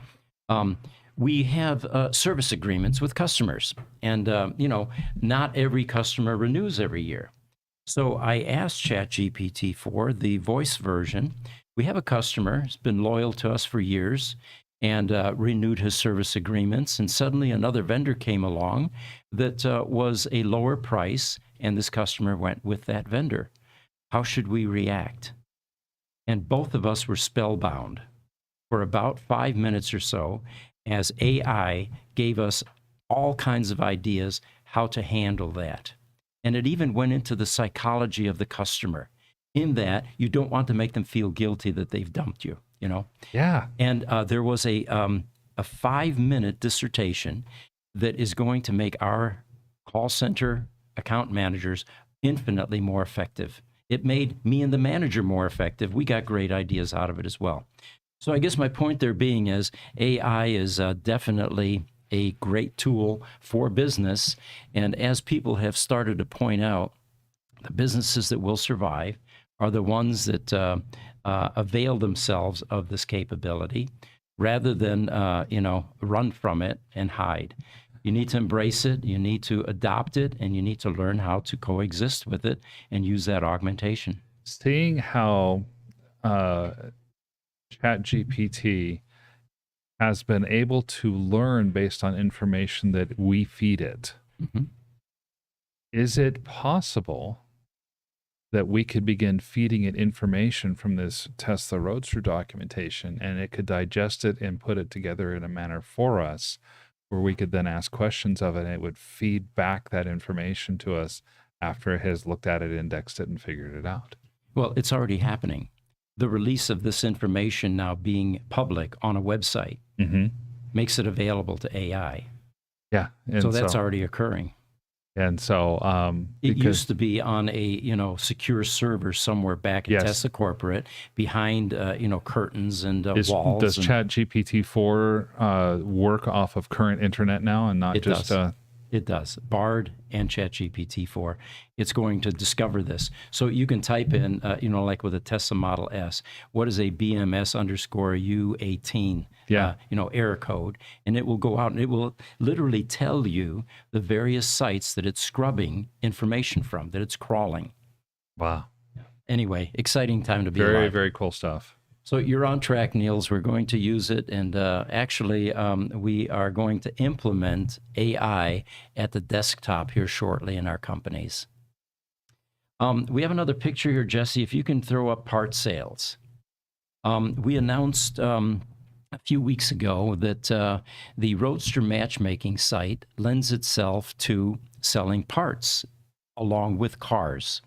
we have service agreements with customers, and not every customer renews every year. So I asked ChatGPT for the voice version. We have a customer who's been loyal to us for years and renewed his service agreements, and suddenly another vendor came along that was a lower price, and this customer went with that vendor. How should we react? And both of us were spellbound for about 5 minutes or so as AI gave us all kinds of ideas how to handle that. And it even went into the psychology of the customer, in that you don't want to make them feel guilty that they've dumped you, you know? Yeah. And there was a 5-minute dissertation that is going to make our call center account managers infinitely more effective. It made me and the manager more effective. We got great ideas out of it as well. So I guess my point there being is AI is definitely a great tool for business. And as people have started to point out, the businesses that will survive are the ones that avail themselves of this capability rather than, run from it and hide. You need to embrace it, you need to adopt it, and you need to learn how to coexist with it and use that augmentation. Seeing how ChatGPT has been able to learn based on information that we feed it, is it possible that we could begin feeding it information from this Tesla Roadster documentation, and it could digest it and put it together in a manner for us, where we could then ask questions of it, and it would feed back that information to us after it has looked at it, indexed it, and figured it out? Well, it's already happening. The release of this information now being public on a website makes it available to AI. Yeah. And so that's already occurring. And so it used to be on a secure server somewhere back at Tesla corporate behind curtains and walls. Does ChatGPT 4 work off of current internet now and not it just? Does. It does. Bard and ChatGPT 4. It's going to discover this. So you can type in, like with a Tesla Model S, what is a BMS_U18 error code, and it will go out and it will literally tell you the various sites that it's scrubbing information from, that it's crawling. Wow. Anyway, exciting time to be alive. Very, very cool stuff. So you're on track, Niels. We're going to use it, and actually, we are going to implement AI at the desktop here shortly in our companies. We have another picture here, Jesse. If you can throw up part sales. We announced a few weeks ago that the Roadster matchmaking site lends itself to selling parts along with cars.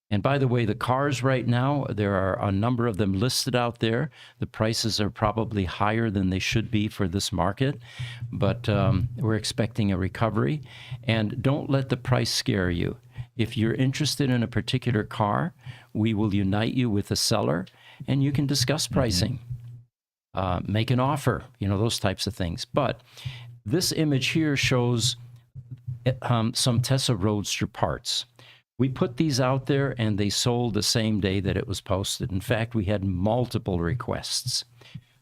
And by the way, the cars right now, there are a number of them listed out there. The prices are probably higher than they should be for this market, but we're expecting a recovery. And don't let the price scare you. If you're interested in a particular car, we will unite you with a seller, and you can discuss pricing, make an offer, those types of things. But this image here shows some Tesla Roadster parts. We put these out there, and they sold the same day that it was posted. In fact, we had multiple requests.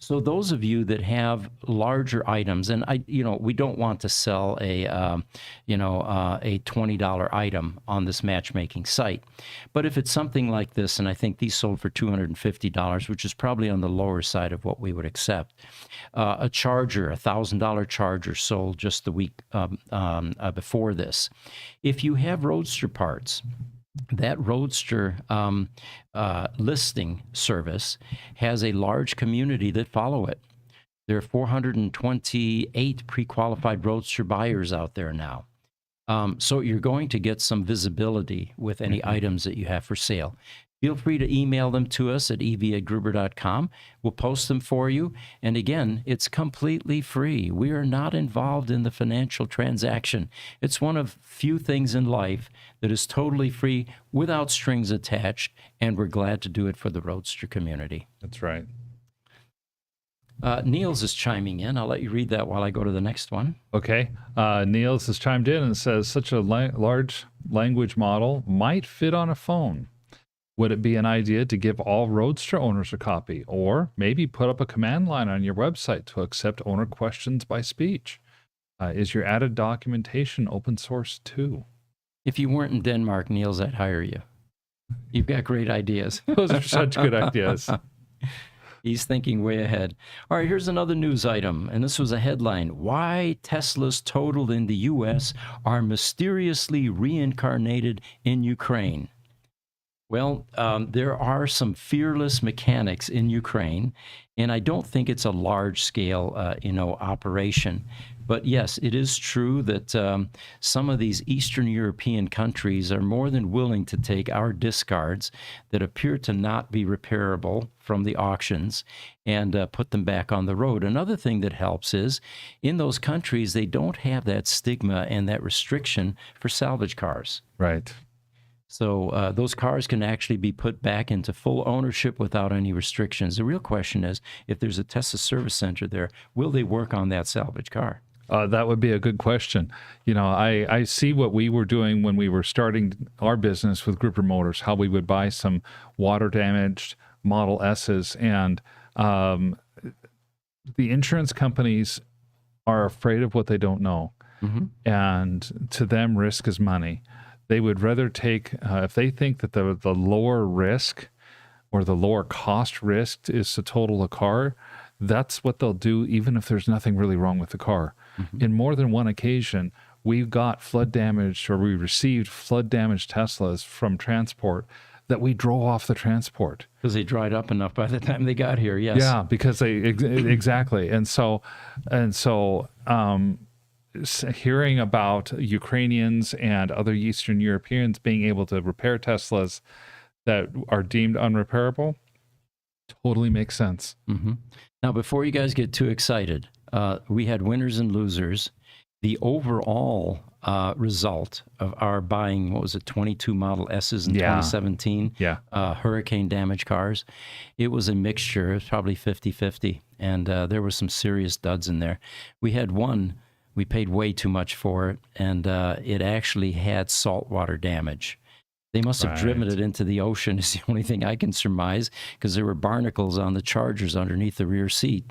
So those of you that have larger items, and we don't want to sell a $20 item on this matchmaking site, but if it's something like this, and I think these sold for $250, which is probably on the lower side of what we would accept, a charger, $1,000 charger sold just the week before this. If you have Roadster parts, that Roadster listing service has a large community that follow it. There are 428 pre-qualified Roadster buyers out there now. So you're going to get some visibility with any items that you have for sale. Feel free to email them to us at ev@gruber.com. We'll post them for you. And again, it's completely free. We are not involved in the financial transaction. It's one of few things in life that is totally free without strings attached, and we're glad to do it for the Roadster community. That's right. Niels is chiming in. I'll let you read that while I go to the next one. Okay. Niels has chimed in and says, such a large language model might fit on a phone. Would it be an idea to give all Roadster owners a copy, or maybe put up a command line on your website to accept owner questions by speech? Is your added documentation open source too? If you weren't in Denmark, Niels, I'd hire you. You've got great ideas. Those are such good ideas. He's thinking way ahead. All right, here's another news item, and this was a headline. Why Teslas totaled in the U.S. are mysteriously reincarnated in Ukraine. Well, there are some fearless mechanics in Ukraine, and I don't think it's a large-scale, operation. But yes, it is true that some of these Eastern European countries are more than willing to take our discards that appear to not be repairable from the auctions and put them back on the road. Another thing that helps is in those countries, they don't have that stigma and that restriction for salvage cars. Right. So those cars can actually be put back into full ownership without any restrictions. The real question is, if there's a Tesla service center there, will they work on that salvage car? That would be a good question. I see what we were doing when we were starting our business with Gruber Motors, how we would buy some water-damaged Model S's, and the insurance companies are afraid of what they don't know. Mm-hmm. And to them, risk is money. They would rather take, if they think that the lower risk or the lower cost risk is to total a car, that's what they'll do, even if there's nothing really wrong with the car. Mm-hmm. In more than one occasion, we got flood damaged, or we received flood damaged Teslas from transport that we drove off the transport. Because they dried up enough by the time they got here, yes. Yeah, because they, exactly. And so, hearing about Ukrainians and other Eastern Europeans being able to repair Teslas that are deemed unrepairable totally makes sense. Mm-hmm. Now, before you guys get too excited, we had winners and losers. The overall result of our buying, 22 Model S's in 2017, hurricane damaged cars, it was a mixture. It was probably 50-50, and there were some serious duds in there. We had one. We paid way too much for it, and it actually had saltwater damage. They must have driven it into the ocean, is the only thing I can surmise, because there were barnacles on the chargers underneath the rear seat.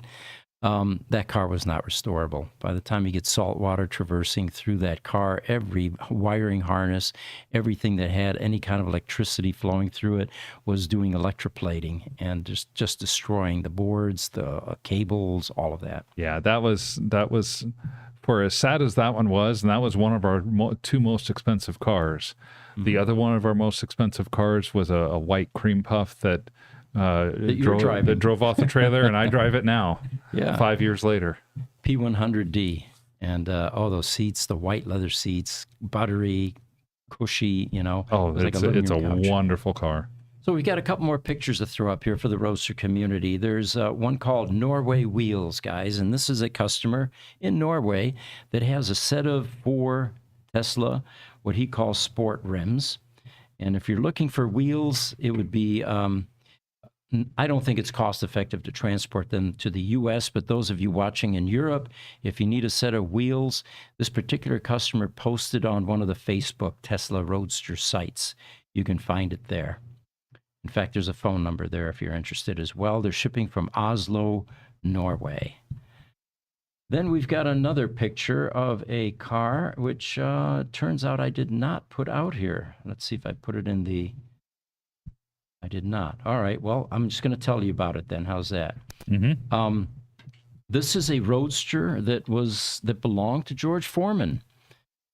That car was not restorable. By the time you get salt water traversing through that car, every wiring harness, everything that had any kind of electricity flowing through it was doing electroplating and just destroying the boards, the cables, all of that. Yeah, that was for as sad as that one was, and that was one of our two most expensive cars. Mm-hmm. The other one of our most expensive cars was a white cream puff that drove off the trailer, and I drive it now. Yeah, 5 years later. P100D, and those seats, the white leather seats, buttery, cushy. Oh, it's a wonderful car. So we've got a couple more pictures to throw up here for the Roadster community. There's one called Norway Wheels, guys, and this is a customer in Norway that has a set of 4 Tesla, what he calls sport rims. And if you're looking for wheels, it would be, I don't think it's cost effective to transport them to the U.S., but those of you watching in Europe, if you need a set of wheels, this particular customer posted on one of the Facebook Tesla Roadster sites. You can find it there. In fact, there's a phone number there if you're interested as well. They're shipping from Oslo, Norway. Then we've got another picture of a car, which turns out I did not put out here. Let's see if I put it in the... I did not. All right, well, I'm just going to tell you about it then. How's that? Mm-hmm. This is a Roadster that belonged to George Foreman.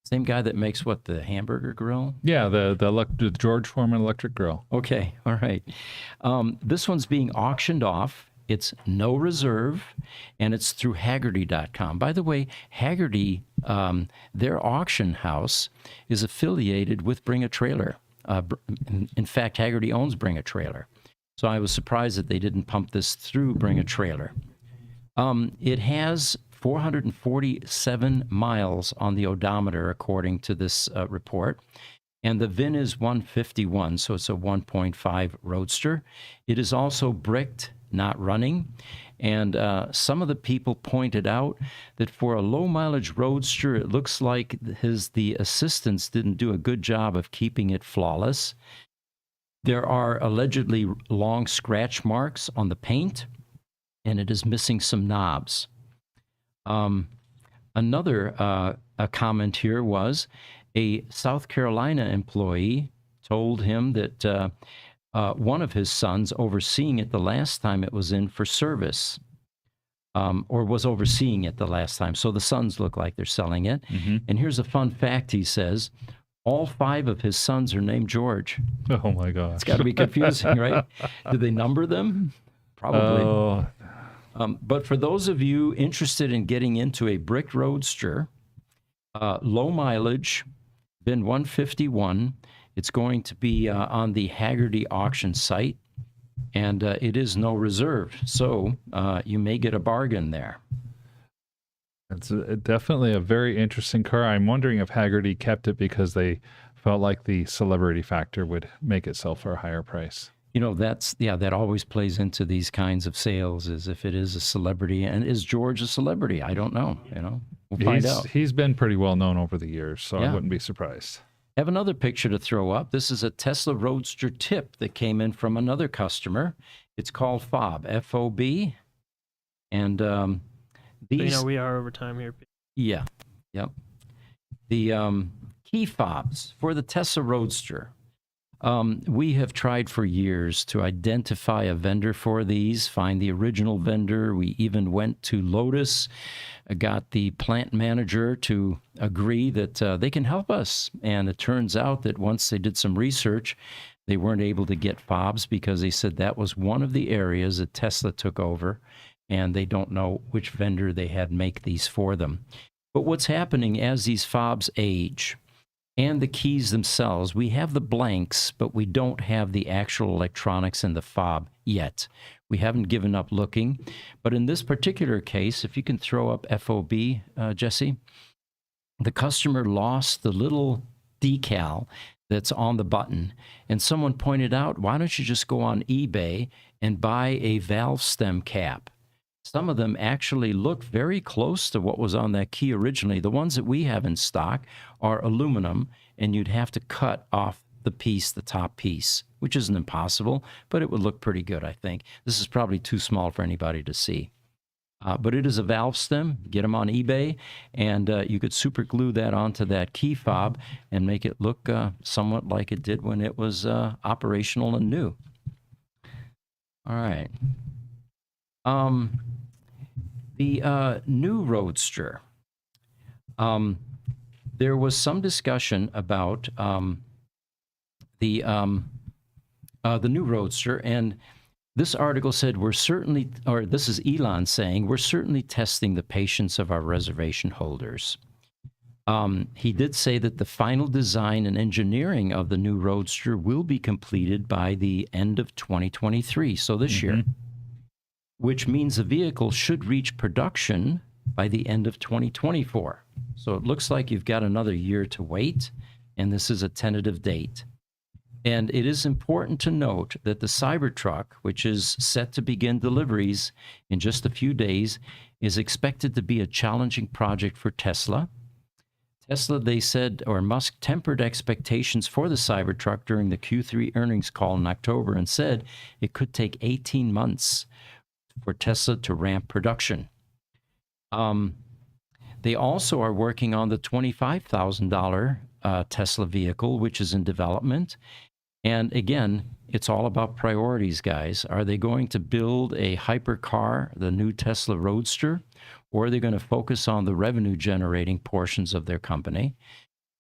Same guy that makes what, the hamburger grill? Yeah, the George Foreman electric grill. Okay, all right. This one's being auctioned off. It's no reserve, and it's through Haggerty.com. By the way, Haggerty, their auction house, is affiliated with Bring a Trailer. In fact, Haggerty owns Bring a Trailer. So I was surprised that they didn't pump this through Bring a Trailer. It has 447 miles on the odometer, according to this report. And the VIN is 151, so it's a 1.5 Roadster. It is also bricked, not running. And some of the people pointed out that for a low-mileage Roadster, it looks like the assistants didn't do a good job of keeping it flawless. There are allegedly long scratch marks on the paint, and it is missing some knobs. Another a comment here was a South Carolina employee told him that one of his sons overseeing it the last time it was in for service, or was overseeing it the last time. So the sons look like they're selling it. Mm-hmm. And here's a fun fact, he says. All 5 of his sons are named George. Oh, my gosh. It's got to be confusing, right? Did they number them? Probably. Oh. But for those of you interested in getting into a brick Roadster, low mileage, VIN 151, it's going to be on the Haggerty auction site, and it is no reserve. So you may get a bargain there. It's definitely a very interesting car. I'm wondering if Haggerty kept it because they felt like the celebrity factor would make it sell for a higher price. You know, that always plays into these kinds of sales, is if it is a celebrity. And is George a celebrity? I don't know. We'll find out. He's been pretty well known over the years, so Yeah. I wouldn't be surprised. I have another picture to throw up. This is a Tesla Roadster tip that came in from another customer. It's called FOB, F-O-B. And these... So, we are over time here. Yeah, yep. The key fobs for the Tesla Roadster. We have tried for years to identify a vendor for these, find the original vendor. We even went to Lotus, got the plant manager to agree that they can help us. And it turns out that once they did some research, they weren't able to get fobs because they said that was one of the areas that Tesla took over, and they don't know which vendor they had make these for them. But what's happening as these fobs age, and the keys themselves, we have the blanks, but we don't have the actual electronics in the fob yet. We haven't given up looking. But in this particular case, if you can throw up FOB, Jesse, the customer lost the little decal that's on the button. And someone pointed out, why don't you just go on eBay and buy a valve stem cap? Some of them actually look very close to what was on that key originally. The ones that we have in stock are aluminum, and you'd have to cut off the piece, the top piece, which isn't impossible, but it would look pretty good, I think. This is probably too small for anybody to see. But it is a valve stem. Get them on eBay, and you could super glue that onto that key fob and make it look somewhat like it did when it was operational and new. All right. The new Roadster. There was some discussion about the new Roadster, and this article said we're certainly, or this is Elon saying, we're certainly testing the patience of our reservation holders. He did say that the final design and engineering of the new Roadster will be completed by the end of 2023, so this year, which means the vehicle should reach production by the end of 2024. So it looks like you've got another year to wait, and this is a tentative date. And it is important to note that the Cybertruck, which is set to begin deliveries in just a few days, is expected to be a challenging project for Tesla. Tesla, they said, or Musk tempered expectations for the Cybertruck during the Q3 earnings call in October and said it could take 18 months for Tesla to ramp production. They also are working on the $25,000 Tesla vehicle, which is in development. And again, it's all about priorities, guys. Are they going to build a hypercar, the new Tesla Roadster, or are they going to focus on the revenue-generating portions of their company?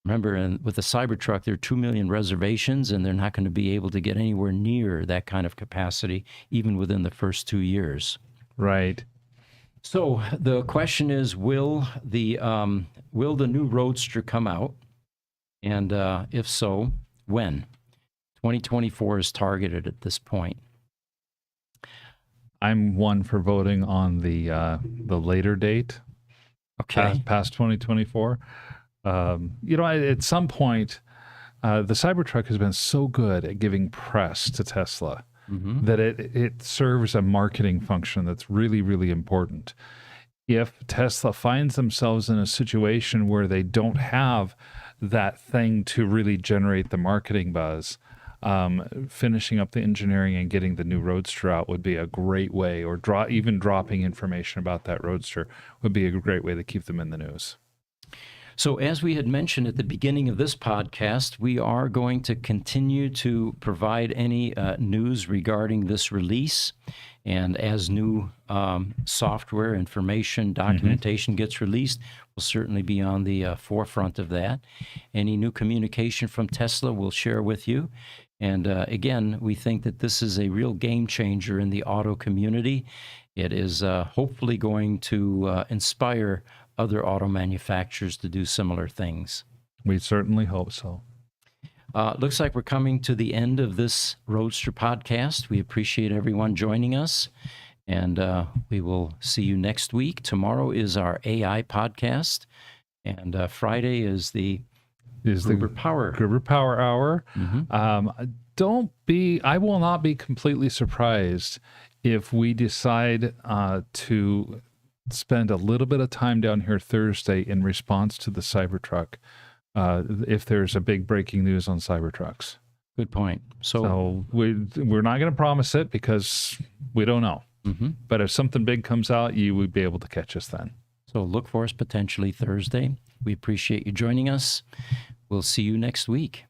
Remember, with the Cybertruck, there are 2 million reservations, and they're not going to be able to get anywhere near that kind of capacity, even within the first 2 years. Right. So the question is, will the new Roadster come out? And if so, when? 2024 is targeted at this point. I'm one for voting on the later date. Okay. Past 2024. At some point, the Cybertruck has been so good at giving press to Tesla that it serves a marketing function that's really, really important. If Tesla finds themselves in a situation where they don't have that thing to really generate the marketing buzz, finishing up the engineering and getting the new Roadster out would be a great way, or even dropping information about that Roadster would be a great way to keep them in the news. So as we had mentioned at the beginning of this podcast, we are going to continue to provide any news regarding this release. And as new software, information, documentation gets released, we'll certainly be on the forefront of that. Any new communication from Tesla, we'll share with you. And again, we think that this is a real game changer in the auto community. It is hopefully going to inspire other auto manufacturers to do similar things. We certainly hope so. Looks like we're coming to the end of this Roadster podcast. We appreciate everyone joining us, and we will see you next week. Tomorrow is our AI podcast, and Friday is the Gruber Power Hour. I will not be completely surprised if we decide to spend a little bit of time down here Thursday in response to the Cybertruck, if there's a big breaking news on Cybertrucks. Good point. So we're not going to promise it because we don't know. But if something big comes out, you would be able to catch us then. So look for us potentially Thursday. We appreciate you joining us. We'll see you next week.